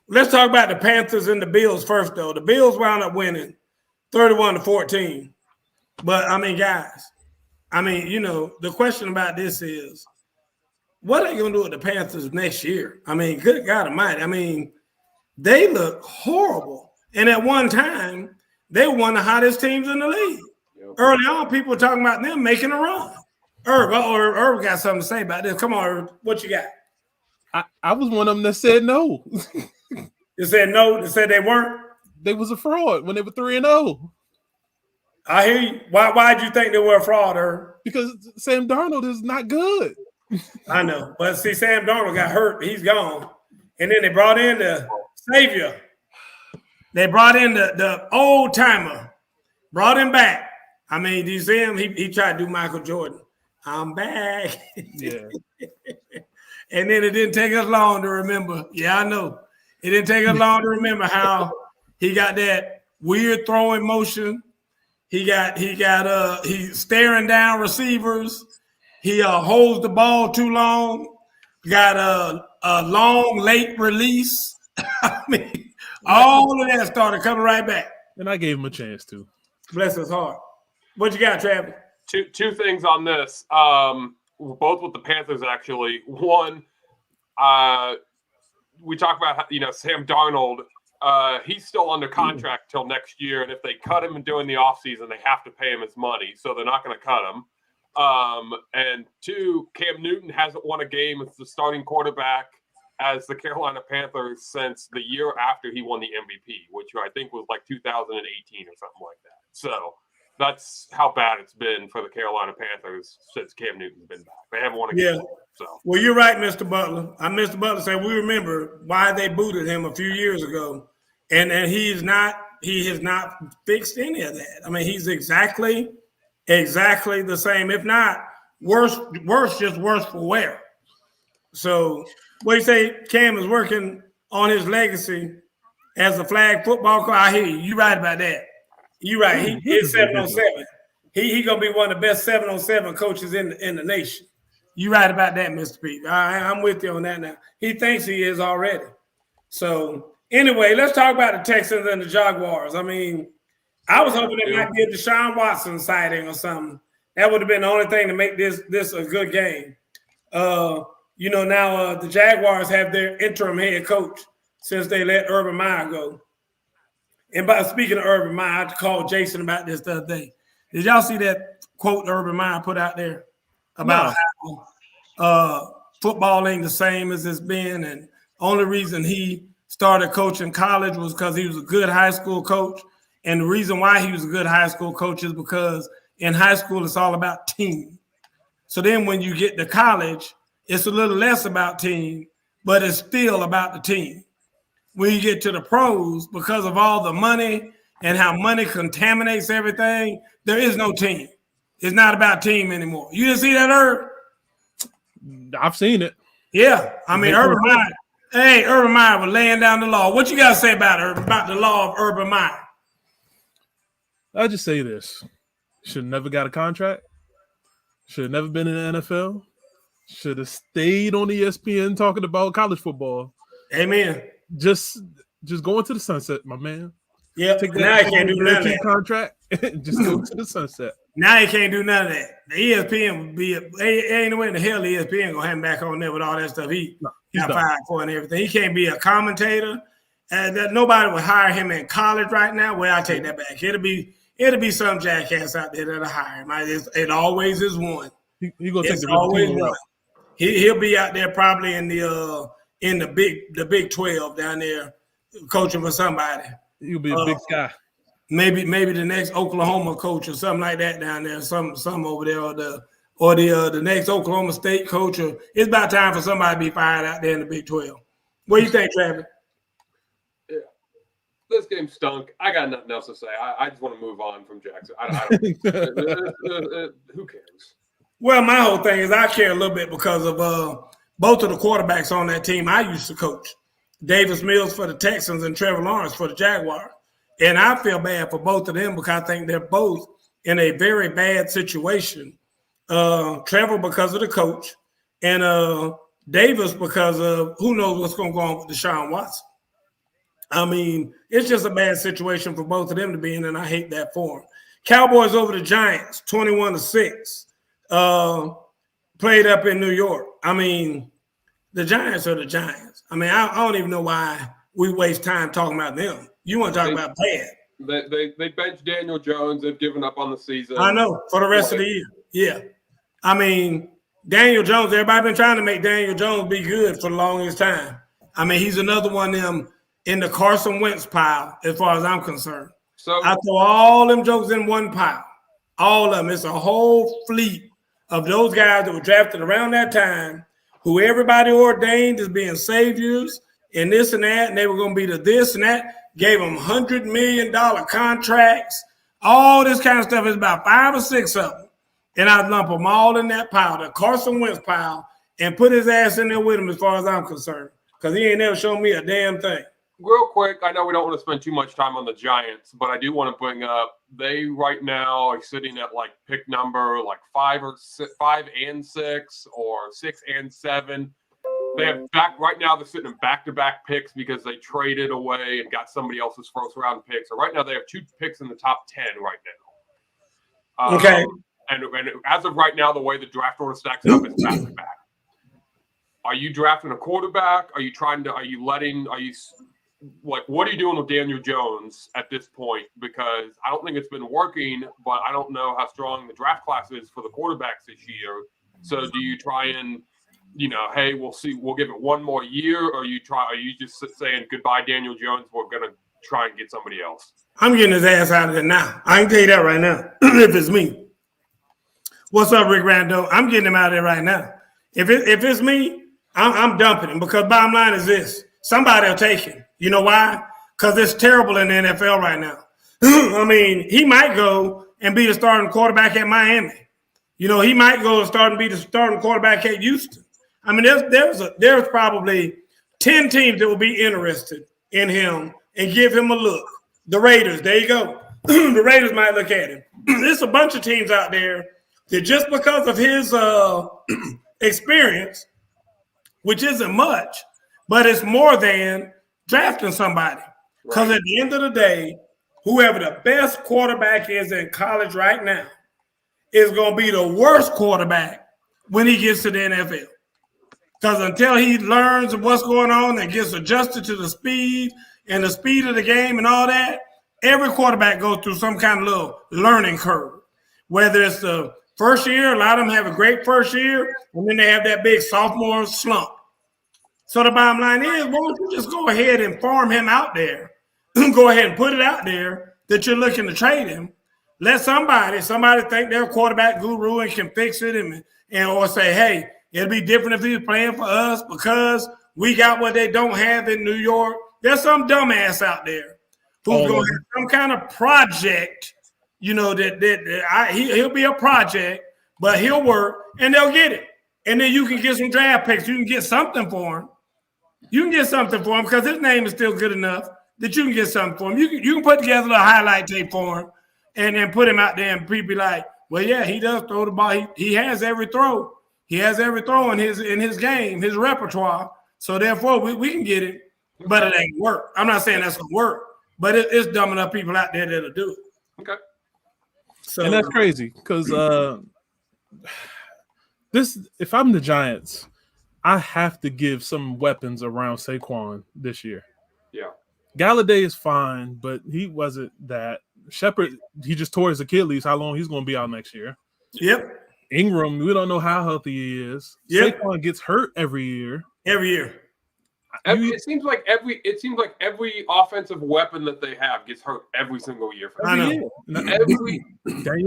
Speaker 2: Let's talk about the Panthers and the Bills first, though. The Bills wound up winning 31-14. But I mean, guys, you know, the question about this is, what are you gonna do with the Panthers next year? I mean, good God Almighty. I mean, they look horrible. And at one time, they were one of the hottest teams in the league. Yep. Early on, people were talking about them making a run. Irv got something to say about this. Come on, Irv, what you got?
Speaker 3: I was one of them that said no.
Speaker 2: You said no? They said they weren't?
Speaker 3: They was a fraud when they were 3-0.
Speaker 2: I hear you. Why did you think they were a fraud, Irv?
Speaker 3: Because Sam Darnold is not good.
Speaker 2: I know. But see, Sam Darnold got hurt. He's gone. And then they brought in the savior. They brought in the old timer, brought him back. I mean, do you see him? He tried to do Michael Jordan. I'm back.
Speaker 3: Yeah.
Speaker 2: And then it didn't take us long to remember. Yeah, I know. It didn't take us long to remember how he got that weird throwing motion. He's staring down receivers. He holds the ball too long. Got a long late release. I mean, all of that started coming right back.
Speaker 3: And I gave him a chance to.
Speaker 2: Bless his heart. What you got, Travis?
Speaker 1: Two things on this. Both with the Panthers, actually. One, we talk about, you know, Sam Darnold. He's still under contract till next year, and if they cut him during the offseason, they have to pay him his money, so they're not going to cut him. And two, Cam Newton hasn't won a game as the starting quarterback as the Carolina Panthers since the year after he won the MVP, which I think was like 2018 or something like that. So that's how bad it's been for the Carolina Panthers since Cam Newton's been back. They haven't won a game. So.
Speaker 2: Well, you're right, Mr. Butler. Mr. Butler said we remember why they booted him a few years ago, and he has not fixed any of that. I mean, he's exactly the same, if not worse, just worse for wear. So, what do you say? Cam is working on his legacy as a flag football coach. I hear you. You're right about that. You're right. He's 7-on-7. He gonna be one of the best 7-on-7 coaches in the nation. You're right about that, Mr. Pete. I'm with you on that now. He thinks he is already. So anyway, let's talk about the Texans and the Jaguars. I mean, I was hoping it might be a Deshaun Watson sighting or something. That would have been the only thing to make this a good game. You know, now the Jaguars have their interim head coach since they let Urban Meyer go. And by speaking of Urban Meyer, I called Jason about this the other day. Did y'all see that quote Urban Meyer put out there about Football ain't the same as it's been, and only reason he started coaching college was because he was a good high school coach. And the reason why he was a good high school coach is because in high school, it's all about team. So then when you get to college, it's a little less about team, but it's still about the team. When you get to the pros, because of all the money and how money contaminates everything, there is no team. It's not about team anymore. You didn't see that, Herb?
Speaker 3: I've seen it.
Speaker 2: Yeah. I mean, Urban Meyer was laying down the law. What you got to say about the law of Urban Meyer?
Speaker 3: I'll just say this. Should have never got a contract. Should have never been in the NFL. Should have stayed on ESPN talking about college football.
Speaker 2: Amen.
Speaker 3: Just go into the sunset, my man.
Speaker 2: Yeah. Now he can't do none of that.
Speaker 3: Contract. Just go to the sunset.
Speaker 2: Now he can't do none of that. The ESPN would be ain't no way in the hell the ESPN gonna have him back on there with all that stuff he got fired for and everything. He can't be a commentator. And that nobody would hire him in college right now. Well, I take that back. It'll be some jackass out there that'll hire him. It always is one.
Speaker 3: He gonna take the
Speaker 2: always one. He'll be out there probably in the Big 12 down there coaching for somebody.
Speaker 3: He'll be a big guy.
Speaker 2: Maybe the next Oklahoma coach or something like that down there. Some over there or the next Oklahoma State coach. Or it's about time for somebody to be fired out there in the Big 12. What do you think, Travis?
Speaker 1: Yeah. This game stunk. I got nothing else to say. I just want to move on from Jackson. Who cares?
Speaker 2: Well, my whole thing is I care a little bit because of both of the quarterbacks on that team I used to coach. Davis Mills for the Texans and Trevor Lawrence for the Jaguars. And I feel bad for both of them because I think they're both in a very bad situation. Trevor because of the coach and Davis because of who knows what's going to go on with Deshaun Watson. I mean, it's just a bad situation for both of them to be in, and I hate that for them. Cowboys over the Giants, 21-6. Played up in New York. I mean, the Giants are the Giants. I mean, I don't even know why we waste time talking about them. You want to talk about bad.
Speaker 1: They benched Daniel Jones. They've given up on the season.
Speaker 2: I know, for the rest of the year. Yeah. I mean, Daniel Jones, everybody been trying to make Daniel Jones be good for the longest time. I mean, he's another one of them in the Carson Wentz pile as far as I'm concerned. So I throw all them jokes in one pile. All of them. It's a whole fleet of those guys that were drafted around that time who everybody ordained as being saviors and this and that, and they were going to be the this and that. Gave them $100 million contracts. All this kind of stuff is about 5 or 6 of them. And I lump them all in that pile, the Carson Wentz pile, and put his ass in there with him as far as I'm concerned. Because he ain't never shown me a damn thing.
Speaker 1: Real quick, I know we don't want to spend too much time on the Giants, but I do want to bring up they right now are sitting at like pick number like 5 and 6 or 6 and 7. They have right now they're sitting in back-to-back picks because they traded away and got somebody else's first-round pick. So right now they have 2 picks in the top 10 right now.
Speaker 2: Okay.
Speaker 1: And as of right now, the way the draft order stacks up is back-to-back. Are you drafting a quarterback? What are you doing with Daniel Jones at this point? Because I don't think it's been working, but I don't know how strong the draft class is for the quarterbacks this year. So do you try and hey, we'll see. We'll give it one more year, or are you just saying goodbye, Daniel Jones? We're gonna try and get somebody else.
Speaker 2: I'm getting his ass out of there now. I can tell you that right now. If it's me, what's up, Rick Rando? I'm getting him out of there right now. If it's me, I'm dumping him because bottom line is this: somebody will take him. You know why? Because it's terrible in the NFL right now. I mean, he might go and be the starting quarterback at Miami. He might go and start and be the starting quarterback at Houston. I mean, there's probably 10 teams that will be interested in him and give him a look. The Raiders, there you go. The Raiders might look at him. There's a bunch of teams out there that just because of his experience, which isn't much, but it's more than drafting somebody. Because at the end of the day, whoever the best quarterback is in college right now is going to be the worst quarterback when he gets to the NFL. Because until he learns what's going on and gets adjusted to the speed and the speed of the game and all that, every quarterback goes through some kind of little learning curve, whether it's the First year, a lot of them have a great first year, and then they have that big sophomore slump. So the bottom line is, why don't you just go ahead and farm him out there? Go ahead and put it out there that you're looking to trade him. Let somebody think they're a quarterback guru and can fix it, and or say, hey, it'll be different if he's playing for us because we got what they don't have in New York. There's some dumbass out there who's going to have some kind of project, he'll be a project, but he'll work, and they'll get it. And then you can get some draft picks. You can get something for him. You can get something for him because his name is still good enough that you can get something for him. You can put together a highlight tape for him and then put him out there and people be like, well, yeah, he does throw the ball. He has every throw. He has every throw in his game, his repertoire. So therefore, we can get it, but it ain't work. I'm not saying that's gonna work, but it's dumb enough people out there that'll do it.
Speaker 1: Okay.
Speaker 3: So, and that's crazy because if I'm the Giants, I have to give some weapons around Saquon this year.
Speaker 1: Yeah.
Speaker 3: Galladay is fine, but he wasn't that. Shepard, he just tore his Achilles. How long he's going to be out next year?
Speaker 2: Yep.
Speaker 3: Ingram, we don't know how healthy he is. Yep. Saquon gets hurt every year.
Speaker 2: Every year.
Speaker 1: It seems like every offensive weapon that they have gets hurt every single year.
Speaker 3: Daniel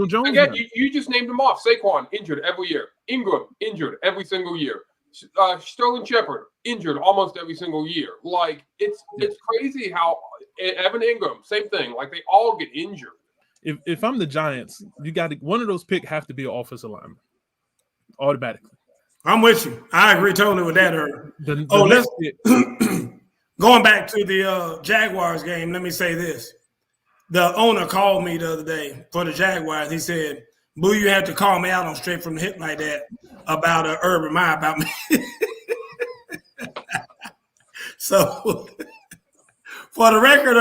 Speaker 3: Jones.
Speaker 1: Again, you just named them off. Saquon injured every year. Ingram injured every single year. Sterling Shepard injured almost every single year. Like it's crazy how Evan Ingram, same thing. Like they all get injured.
Speaker 3: If I'm the Giants, you got one of those picks have to be an offensive lineman automatically.
Speaker 2: I'm with you. I agree totally with that. Going back to the Jaguars game, let me say this. The owner called me the other day for the Jaguars. He said, Boo, you have to call me out on Straight from the Hip like that about Urban Meyer, about me. So, for the record,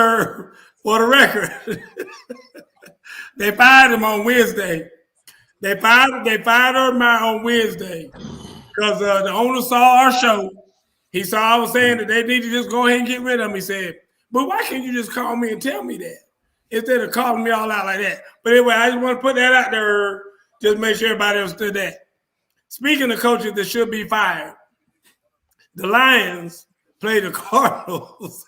Speaker 2: they fired him on Wednesday. They fired Urban Meyer on Wednesday. Because the owner saw our show. He saw I was saying that they need to just go ahead and get rid of him. He said, but why can't you just call me and tell me that instead of calling me all out like that? But anyway, I just want to put that out there, just make sure everybody understood that. Speaking of coaches that should be fired, the Lions play the Cardinals.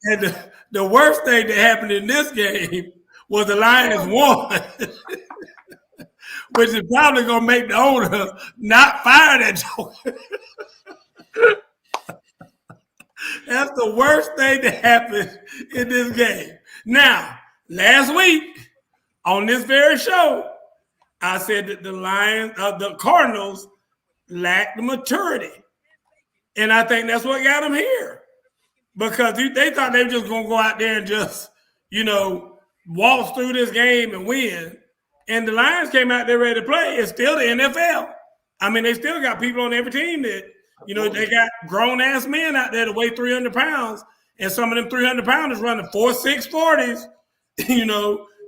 Speaker 2: And the worst thing that happened in this game was the Lions won. Which is probably going to make the owner not fire that joker. That's the worst thing that happened in this game. Now, last week, on this very show, I said that the Cardinals lacked the maturity. And I think that's what got them here. Because they thought they were just going to go out there and just, waltz through this game and win. And the Lions came out there ready to play. It's still the NFL. I mean, they still got people on every team that, they got grown-ass men out there that weigh 300 pounds. And some of them 300-pounders running 4.6 40s.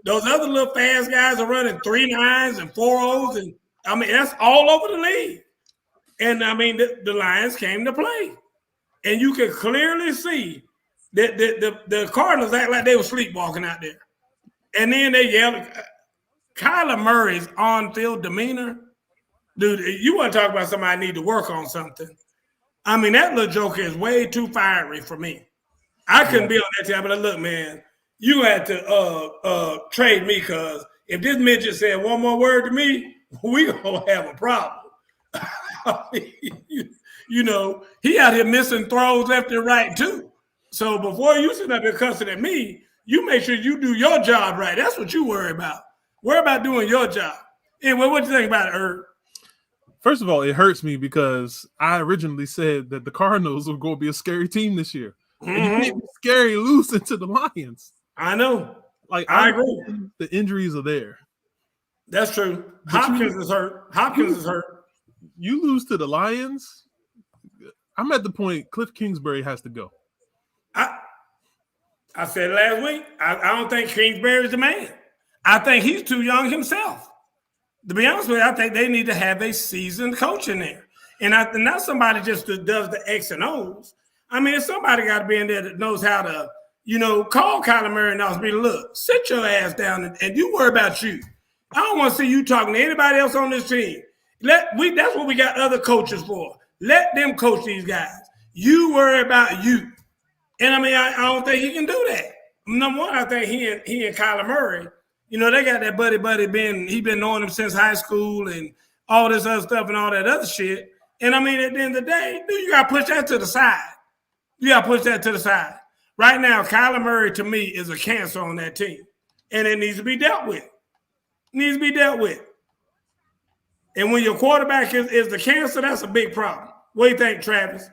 Speaker 2: Those other little fast guys are running 3.9s and 4.0s. And, I mean, that's all over the league. And, I mean, the Lions came to play. And you could clearly see that the Cardinals act like they were sleepwalking out there. And then they yelled – Kyler Murray's on-field demeanor, dude, you want to talk about somebody need to work on something. I mean, that little joker is way too fiery for me. I couldn't be on that team, but look, man, you had to trade me because if this midget said one more word to me, we going to have a problem. He out here missing throws left and right, too. So before you sit up here cussing at me, you make sure you do your job right. That's what you worry about. Worry about doing your job. Anyway, what do you think about it, Herb?
Speaker 3: First of all, it hurts me because I originally said that the Cardinals were going to be a scary team this year. Mm-hmm. You can't be scary losing to the Lions.
Speaker 2: I know.
Speaker 3: I agree. The injuries are there.
Speaker 2: That's true. Hopkins is hurt.
Speaker 3: You lose to the Lions, I'm at the point Cliff Kingsbury has to go.
Speaker 2: I said last week, I don't think Kingsbury is the man. I think he's too young himself. To be honest with you, I think they need to have a seasoned coach in there. And not somebody just that does the X and O's. I mean, somebody got to be in there that knows how to, call Kyler Murray and be look, sit your ass down and you worry about you. I don't want to see you talking to anybody else on this team. That's what we got other coaches for. Let them coach these guys. You worry about you. And I mean, I don't think he can do that. Number one, I think he and Kyler Murray, you know, they got that buddy he been knowing him since high school and all this other stuff and all that other shit. And I mean, at the end of the day, dude, you got to push that to the side. You got to push that to the side. Right now, Kyler Murray, to me, is a cancer on that team. And it needs to be dealt with. Needs to be dealt with. And when your quarterback is the cancer, that's a big problem. What do you think, Travis?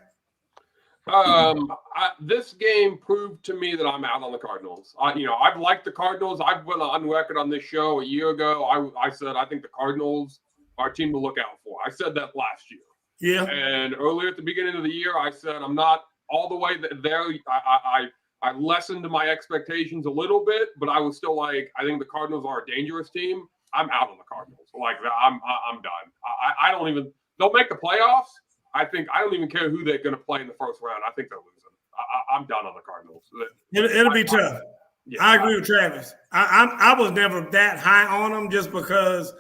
Speaker 1: This game proved to me that I'm out on the Cardinals. I've liked the Cardinals. I've went on record on this show a year ago. I said I think the Cardinals are a team to look out for. I said that last year.
Speaker 2: Yeah.
Speaker 1: And earlier at the beginning of the year, I said I'm not all the way there. I lessened my expectations a little bit, but I was still like, I think the Cardinals are a dangerous team. I'm out on the Cardinals. Like I'm done. I don't even. They'll make the playoffs. I don't even care who they're going to play in the first round. I think they're losing. I'm done on the Cardinals.
Speaker 2: It'll be tough. Yeah, I agree with Travis. I was never that high on them just because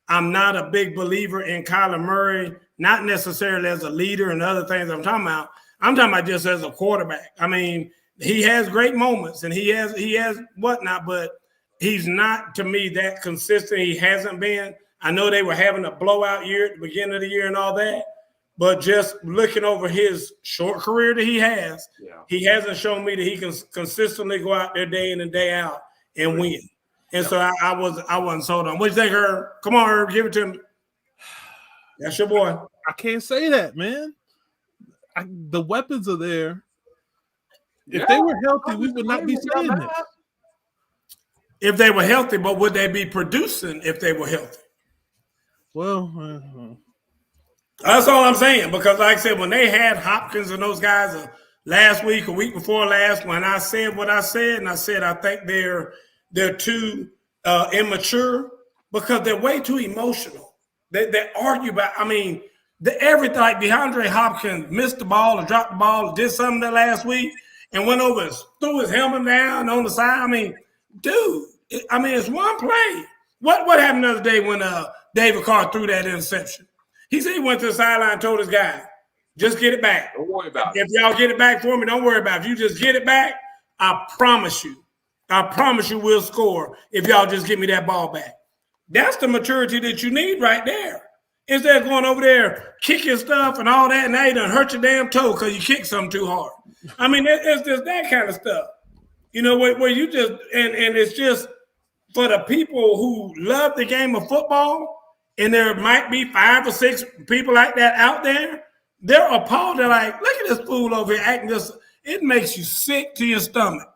Speaker 2: I'm not a big believer in Kyler Murray, not necessarily as a leader and other things I'm talking about. I'm talking about just as a quarterback. I mean, he has great moments and he has whatnot, but he's not, to me, that consistent. He hasn't been. I know they were having a blowout year at the beginning of the year and all that. But just looking over his short career that he has, he hasn't shown me that he can consistently go out there day in and day out and win. And so I wasn't sold on. What do you think, Herb? Come on, Herb, give it to me. That's your boy.
Speaker 3: I can't say that, man. The weapons are there. If they were healthy, we would not be saying this.
Speaker 2: If they were healthy, but would they be producing if they were healthy?
Speaker 3: Well,
Speaker 2: that's all I'm saying, because like I said, when they had Hopkins and those guys last week, a week before last, when I said what I said, and I said I think they're too immature because they're way too emotional. They argue about, I mean, everything, like DeAndre Hopkins missed the ball or dropped the ball or did something that last week and went over and threw his helmet down on the side. I mean, dude, it's one play. What happened the other day when David Carr threw that interception? He said he went to the sideline and told his guy, just get it back.
Speaker 1: Don't worry about it.
Speaker 2: If y'all get it back for me, don't worry about it. If you just get it back, I promise you we'll score if y'all just give me that ball back. That's the maturity that you need right there. Instead of going over there, kicking stuff and all that, and now you done hurt your damn toe because you kicked something too hard. I mean, it's just that kind of stuff. You know, where you just, and it's just for the people who love the game of football, and there might be 5 or 6 people like that out there, they're appalled. They're like, look at this fool over here acting this. It makes you sick to your stomach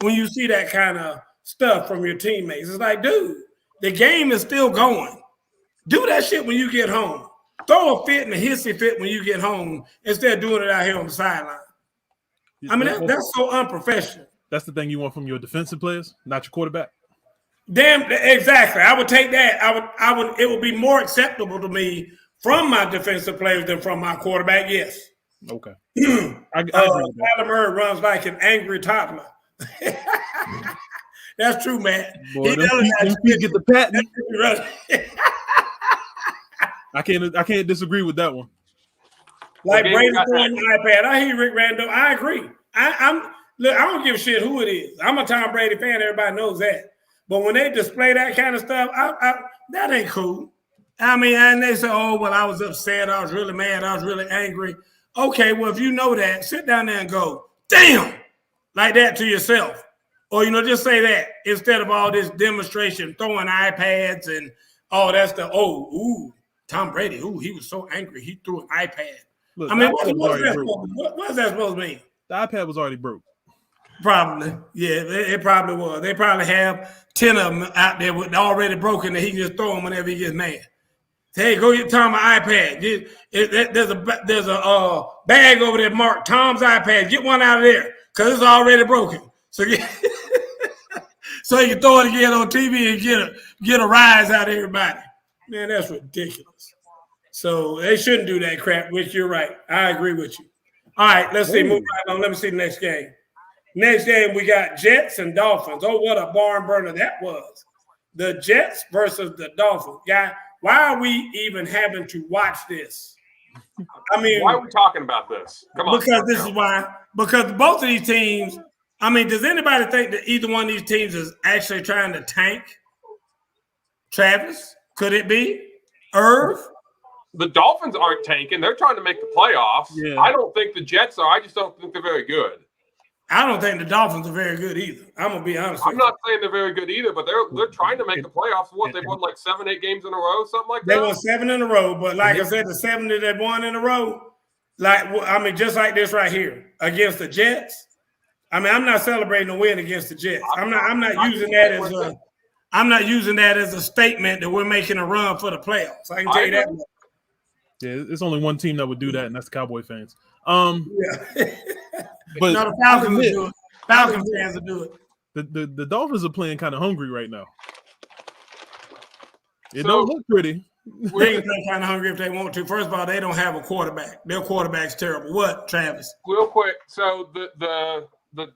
Speaker 2: when you see that kind of stuff from your teammates. It's like, dude, the game is still going. Do that shit when you get home. Throw a fit and a hissy fit when you get home instead of doing it out here on the sideline. I mean, that's so unprofessional.
Speaker 3: That's the thing you want from your defensive players, not your quarterback.
Speaker 2: Damn, exactly. I would take that. I would. It would be more acceptable to me from my defensive players than from my quarterback. Yes.
Speaker 3: Okay.
Speaker 2: Kyler Murray runs like an angry toddler. That's true, man.
Speaker 3: Boy, he get the patent. I can't disagree with that one.
Speaker 2: Like Brady throwing the iPad. I hear Rick Randall. I agree. Look, I don't give a shit who it is. I'm a Tom Brady fan. Everybody knows that. But when they display that kind of stuff, that ain't cool. I mean, and they say, oh, well, I was upset. I was really mad. I was really angry. Okay, well, if you know that, sit down there and go, damn, like that to yourself. Or, just say that instead of all this demonstration, throwing iPads and all that stuff. Oh, ooh, Tom Brady, ooh, he was so angry. He threw an iPad. Look, I mean, what's that supposed to mean?
Speaker 3: The iPad was already broke.
Speaker 2: Probably. Yeah, it probably was. They probably have 10 of them out there with already broken that he can just throw them whenever he gets mad. Say, hey, go get Tom an iPad. There's a bag over there marked Tom's iPad. Get one out of there because it's already broken. So so you can throw it again on TV and get a rise out of everybody. Man, that's ridiculous. So they shouldn't do that crap, which you're right. I agree with you. All right, let's see. Move right on. Let me see the next game. Next game, we got Jets and Dolphins. Oh, what a barn burner that was. The Jets versus the Dolphins. Guy, why are we even having to watch this? I mean,
Speaker 1: why are we talking about this? Come on.
Speaker 2: Because this is why. Because both of these teams, I mean, does anybody think that either one of these teams is actually trying to tank? Travis, could it be? Irv?
Speaker 1: The Dolphins aren't tanking. They're trying to make the playoffs.
Speaker 3: Yeah.
Speaker 1: I don't think the Jets are. I just don't think they're very good.
Speaker 2: I don't think the Dolphins are very good either. I'm going to be honest with
Speaker 1: I'm
Speaker 2: you.
Speaker 1: not saying they're very good either, but they're trying to make the playoffs. What, they've won like 7-8 games in a row, something like that?
Speaker 2: They won 7 in a row, but like I said, the 7 that they won in a row, like, I mean, just like this right here against the Jets. I mean, I'm not celebrating a win against the Jets. I'm not using that as a statement that we're making a run for the playoffs. I can tell you that.
Speaker 3: Yeah, there's only one team that would do that, and that's the Cowboy fans.
Speaker 2: Yeah.
Speaker 3: But
Speaker 2: no, the Falcons will do it. Falcons fans will do it.
Speaker 3: The Dolphins are playing kind of hungry right now. It don't look pretty.
Speaker 2: They can play kind of hungry if they want to. First of all, they don't have a quarterback. Their quarterback's terrible. What, Travis?
Speaker 1: Real quick. So the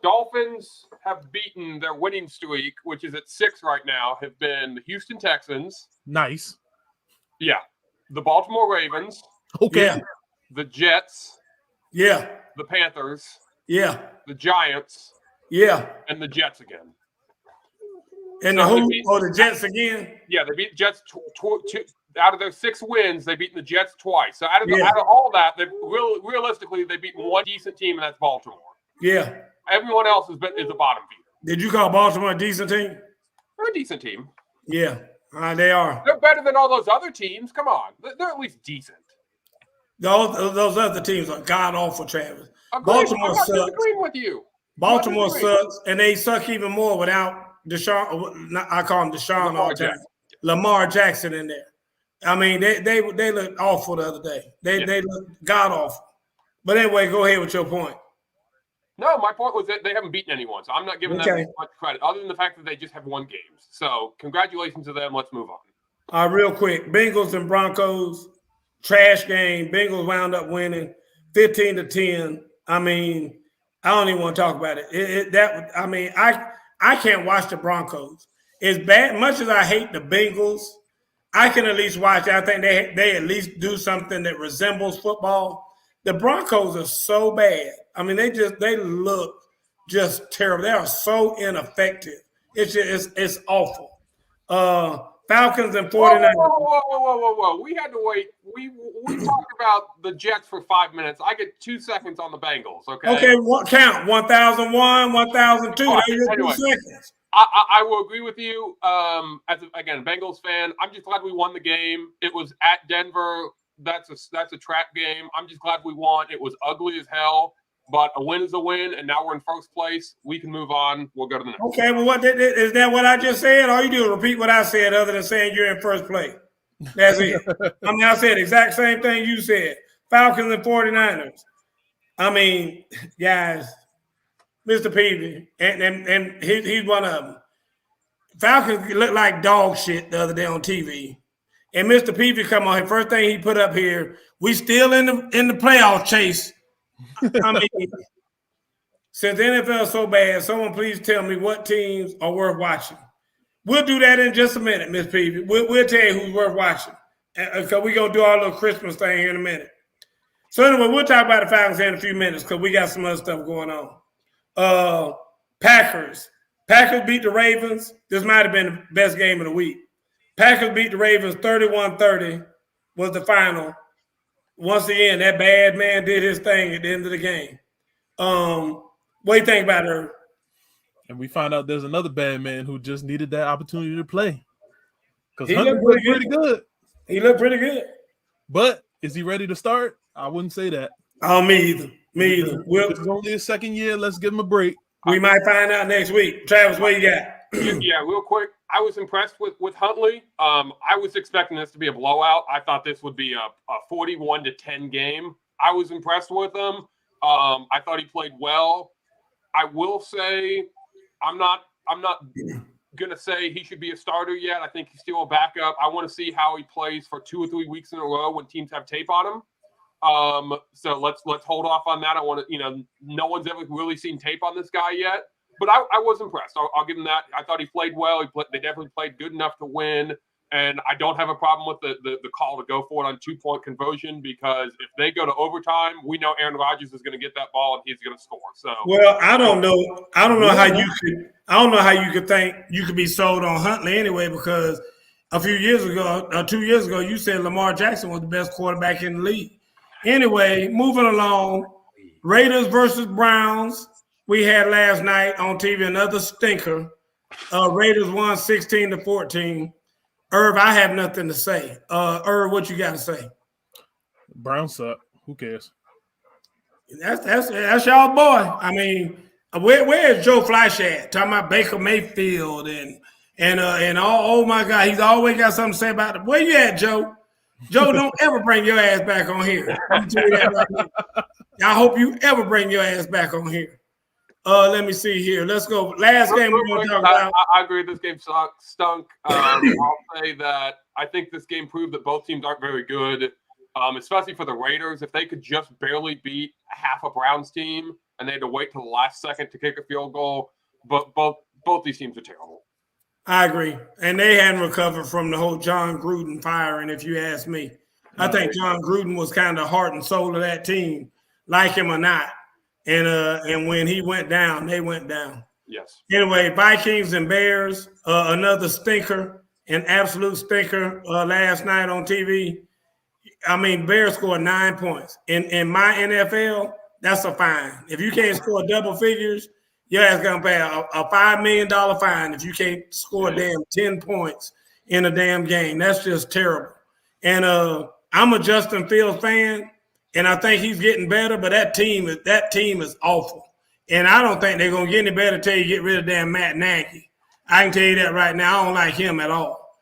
Speaker 1: Dolphins have beaten their winning streak, which is at 6 right now, have been the Houston Texans.
Speaker 3: Nice.
Speaker 1: Yeah. The Baltimore Ravens.
Speaker 3: Okay.
Speaker 2: Yeah.
Speaker 1: The Jets.
Speaker 2: Yeah.
Speaker 1: The Panthers.
Speaker 2: Yeah.
Speaker 1: The Giants.
Speaker 2: Yeah.
Speaker 1: And the Jets again.
Speaker 2: And
Speaker 1: So
Speaker 2: the Jets again?
Speaker 1: Yeah, they beat the Jets out of their 6 wins. They've beaten the Jets twice. So out of all that, they've realistically they've beaten one decent team, and that's Baltimore.
Speaker 2: Yeah.
Speaker 1: Everyone else is a bottom feeder.
Speaker 2: Did you call Baltimore a decent team?
Speaker 1: They're a decent team.
Speaker 2: Yeah, they are.
Speaker 1: They're better than all those other teams. Come on, they're at least decent.
Speaker 2: Those other teams are god awful, Travis. Baltimore sucks.
Speaker 1: I'm not disagreeing with you.
Speaker 2: Baltimore sucks, and they suck even more without Deshaun. I call him Deshaun all the time. Lamar Jackson in there. I mean, they looked awful the other day. They looked god awful. But anyway, go ahead with your point.
Speaker 1: No, my point was that they haven't beaten anyone, so I'm not giving them much credit, other than the fact that they just have won games. So congratulations to them. Let's move on.
Speaker 2: Real quick, Bengals and Broncos, trash game. Bengals wound up winning 15-10. I mean, I don't even want to talk about it. I can't watch the Broncos. As bad, much as I hate the Bengals, I can at least watch it. I think they at least do something that resembles football. The Broncos are so bad. I mean, they look just terrible. They are so ineffective. It's awful. Falcons and 49ers.
Speaker 1: Whoa. We had to wait. We talked about the Jets for 5 minutes. I get 2 seconds on the Bengals, okay?
Speaker 2: Okay, count. 1001, 1002.
Speaker 1: Right,
Speaker 2: anyway, 2 seconds.
Speaker 1: I will agree with you. As again, Bengals fan, I'm just glad we won the game. It was at Denver. That's a trap game. I'm just glad we won. It was ugly as hell, but a win is a win, and now we're in first place. We can move on. We'll go to the next.
Speaker 2: Okay, well, is that what I just said? All you do is repeat what I said, other than saying you're in first place. That's it. I mean, I said the exact same thing you said. Falcons and 49ers. I mean, guys, Mr. Peavy, and he's one of them. Falcons looked like dog shit the other day on TV. And Mr. Peavy come on, first thing he put up here, we still in the playoff chase. I mean, since the NFL is so bad, someone please tell me what teams are worth watching. We'll do that in just a minute, Miss Peavy. We'll tell you who's worth watching. Because we're going to do our little Christmas thing here in a minute. So anyway, we'll talk about the Falcons in a few minutes because we got some other stuff going on. Packers beat the Ravens. This might have been the best game of the week. Packers beat the Ravens 31-30 was the final. Once again, that bad man did his thing at the end of the game. What do you think about her?
Speaker 3: And we find out there's another bad man who just needed that opportunity to play. Because
Speaker 2: he
Speaker 3: Hunter
Speaker 2: looked
Speaker 3: pretty good.
Speaker 2: He looked pretty good.
Speaker 3: But is he ready to start? I wouldn't say that.
Speaker 2: Oh, me either.
Speaker 3: This is only his second year. Let's give him a break.
Speaker 2: We might find out next week. Travis, what you got?
Speaker 1: Yeah, real quick. I was impressed with Huntley. I was expecting this to be a blowout. I thought this would be a 41-10 game. I was impressed with him. I thought he played well. I will say I'm not gonna say he should be a starter yet. I think he's still a backup. I want to see how he plays for 2 or 3 weeks in a row when teams have tape on him. So let's hold off on that. I want to, no one's ever really seen tape on this guy yet. but I was impressed. I'll give him that. I thought he played well. They definitely played good enough to win. And I don't have a problem with the call to go for it on 2-point conversion, because if they go to overtime, we know Aaron Rodgers is going to get that ball and he's going to score. So,
Speaker 2: well, I don't know how you could think you could be sold on Huntley anyway, because a few years ago, 2 years ago, you said Lamar Jackson was the best quarterback in the league. Anyway, moving along, Raiders versus Browns. We had last night on TV another stinker. Raiders won 16-14. Irv, I have nothing to say. Irv, what you got to say?
Speaker 3: Browns suck. Who cares?
Speaker 2: That's y'all boy. I mean, where is Joe Flash at? Talking about Baker Mayfield and oh my God, he's always got something to say about it. Where you at, Joe? Joe, don't ever bring your ass back on here. Let me tell you that right now. I hope you ever bring your ass back on here. Let me see here. Let's go. Last game we're going to talk about.
Speaker 1: I agree. This game stunk. I'll say that I think this game proved that both teams aren't very good, especially for the Raiders. If they could just barely beat half a Browns team and they had to wait till the last second to kick a field goal, but both these teams are terrible.
Speaker 2: I agree. And they hadn't recovered from the whole John Gruden firing, if you ask me. I think John Gruden was kind of heart and soul of that team, like him or not. And when he went down, they went down.
Speaker 1: Yes.
Speaker 2: Anyway, Vikings and Bears, another stinker, an absolute stinker last night on TV. I mean, Bears scored 9 points. In my NFL, that's a fine. If you can't score double figures, your ass going to pay a $5 million fine if you can't score damn 10 points in a damn game. That's just terrible. And I'm a Justin Fields fan. And I think he's getting better, but that team is awful. And I don't think they're going to get any better until you get rid of damn Matt Nagy. I can tell you that right now. I don't like him at all.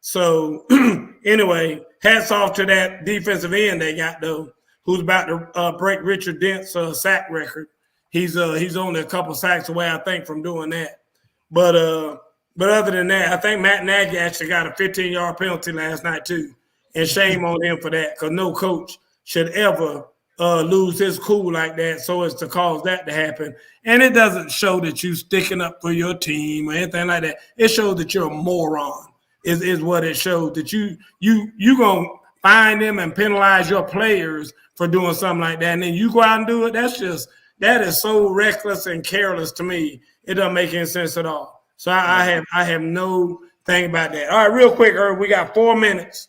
Speaker 2: So anyway, hats off to that defensive end they got, though, who's about to break Richard Dent's sack record. He's only a couple sacks away, I think, from doing that. But other than that, I think Matt Nagy actually got a 15-yard penalty last night, too. And shame on him for that, because no coach should ever lose his cool like that so as to cause that to happen. And it doesn't show that you sticking up for your team or anything like that. It shows that you're a moron, is what it shows, that you going to find them and penalize your players for doing something like that. And then you go out and do it. That is so reckless and careless to me. It doesn't make any sense at all. So I have no thing about that. All right, real quick, Irv, we got 4 minutes.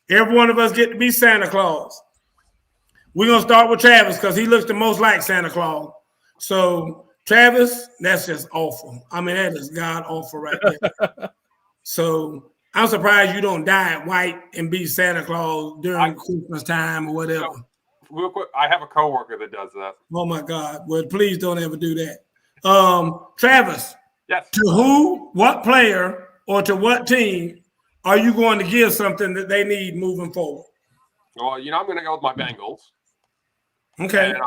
Speaker 2: Every one of us get to be Santa Claus. We're going to start with Travis because he looks the most like Santa Claus. So, Travis, that's just awful. I mean, that is god-awful right there. So, I'm surprised you don't dye it white and be Santa Claus during Christmas time or whatever.
Speaker 1: So, real quick, I have a coworker that does that.
Speaker 2: Oh, my God. Well, please don't ever do that. Travis,
Speaker 1: yes.
Speaker 2: To what player or to what team are you going to give something that they need moving forward?
Speaker 1: Well, I'm going to go with my Bengals.
Speaker 2: Okay.
Speaker 1: And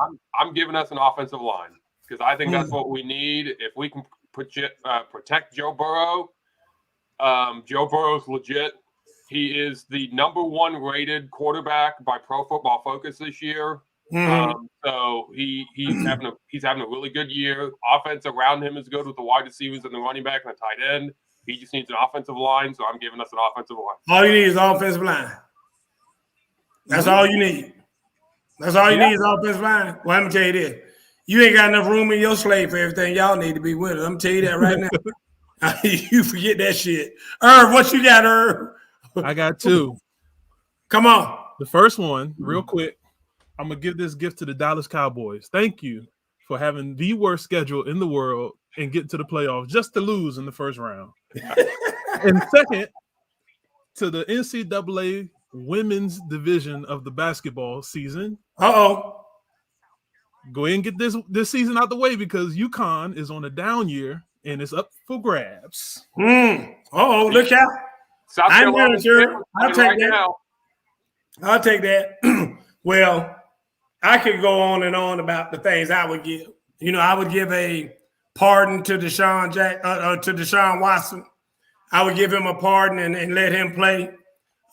Speaker 1: I'm giving us an offensive line because I think that's what we need. If we can protect Joe Burrow, Joe Burrow's legit. He is the #1 rated quarterback by Pro Football Focus this year. So he's having a really good year. Offense around him is good with the wide receivers and the running back and the tight end. He just needs an offensive line, so I'm giving us an offensive line.
Speaker 2: All you need is offensive line. That's all you need. That's all you need is offensive line. Well, I'm going to tell you this. You ain't got enough room in your slate for everything y'all need to be with it. I'm going to tell you that right now. You forget that shit. Irv, what you got, Irv?
Speaker 3: I got 2.
Speaker 2: Come on.
Speaker 3: The first one, real quick, I'm going to give this gift to the Dallas Cowboys. Thank you for having the worst schedule in the world and getting to the playoffs just to lose in the first round. And second, to the NCAA women's division of the basketball season.
Speaker 2: Uh-oh.
Speaker 3: Go ahead and get this season out the way because UConn is on a down year and it's up for grabs.
Speaker 2: Uh-oh, look out.
Speaker 1: South Carolina,
Speaker 2: I'll take that. I'll take that. Well, I could go on and on about the things I would give. I would give a pardon to Deshaun Watson. I would give him a pardon and let him play.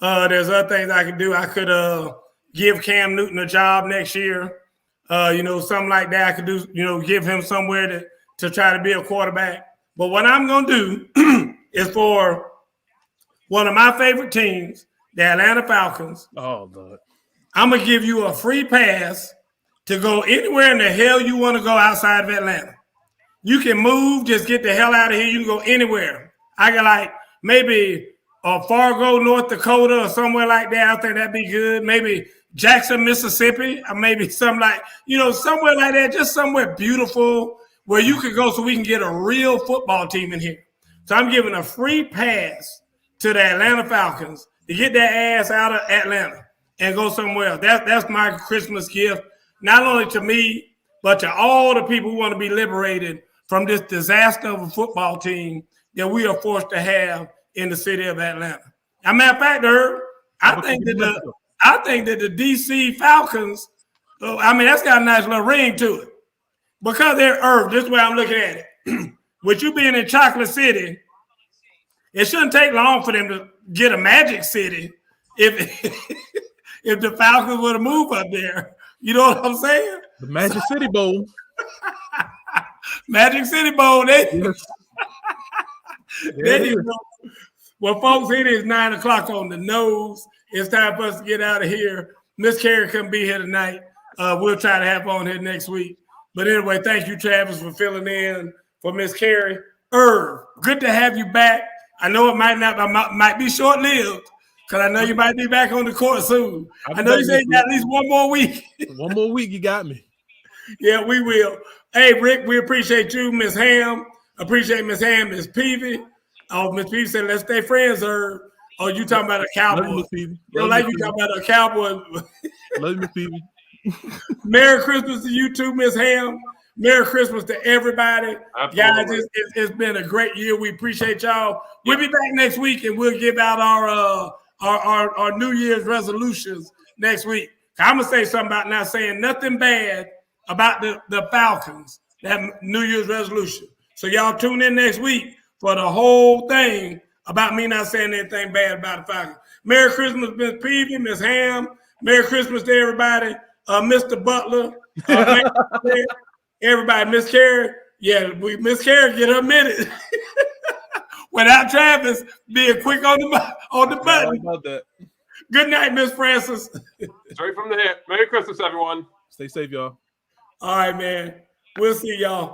Speaker 2: There's other things I could do. I could give Cam Newton a job next year. Something like that. I could do, give him somewhere to try to be a quarterback. But what I'm going to do is for one of my favorite teams, the Atlanta Falcons.
Speaker 3: Oh, Lord.
Speaker 2: I'm going to give you a free pass to go anywhere in the hell you want to go outside of Atlanta. You can move, just get the hell out of here. You can go anywhere. I got like maybe Fargo, North Dakota, or somewhere like that. I think that'd be good. Maybe Jackson, Mississippi, or maybe something like, somewhere like that, just somewhere beautiful where you could go so we can get a real football team in here. So I'm giving a free pass to the Atlanta Falcons to get their ass out of Atlanta and go somewhere else. That's my Christmas gift, not only to me, but to all the people who want to be liberated from this disaster of a football team that we are forced to have in the city of Atlanta. As a matter of fact, Herb, I think that the DC Falcons, that's got a nice little ring to it. Because they're Herb, this is the way I'm looking at it. With you being in Chocolate City, it shouldn't take long for them to get a Magic City if the Falcons were to move up there. You know what I'm saying?
Speaker 3: The Magic City Bowl.
Speaker 2: Magic City Bowl.
Speaker 3: Yes.
Speaker 2: Well, folks, it is 9 o'clock on the nose. It's time for us to get out of here. Miss Carey couldn't be here tonight. We'll try to have her on here next week. But anyway, thank you, Travis, for filling in for Miss Carey. Herb, good to have you back. I know it might be short-lived because I know you might be back on the court soon. I know you said you got at least one more week.
Speaker 3: One more week, you got me.
Speaker 2: Yeah, we will. Hey, Rick, we appreciate you, Miss Ham. Appreciate Miss Ham, Miss Peavy. Oh, Miss Peavy said, let's stay friends, Herb. Oh, you talking about a cowboy. You talking about a cowboy.
Speaker 3: Love you, Miss Peavy.
Speaker 2: Merry Christmas to you too, Miss Ham. Merry Christmas to everybody. Absolutely. Guys, it's been a great year. We appreciate y'all. We'll be back next week and we'll give out our New Year's resolutions next week. I'm going to say something about not saying nothing bad about the Falcons, that New Year's resolution. So y'all tune in next week for the whole thing about me not saying anything bad about the Falcons. Merry Christmas, Miss Peavy, Miss Ham. Merry Christmas to everybody. Mr. Butler. Everybody, Miss Carey. Yeah, Miss Carey get her minute. Without Travis being quick on the button.
Speaker 3: About that.
Speaker 2: Good night, Miss Francis.
Speaker 1: Straight from the hip. Merry Christmas, everyone.
Speaker 3: Stay safe, y'all.
Speaker 2: All right, man. We'll see y'all.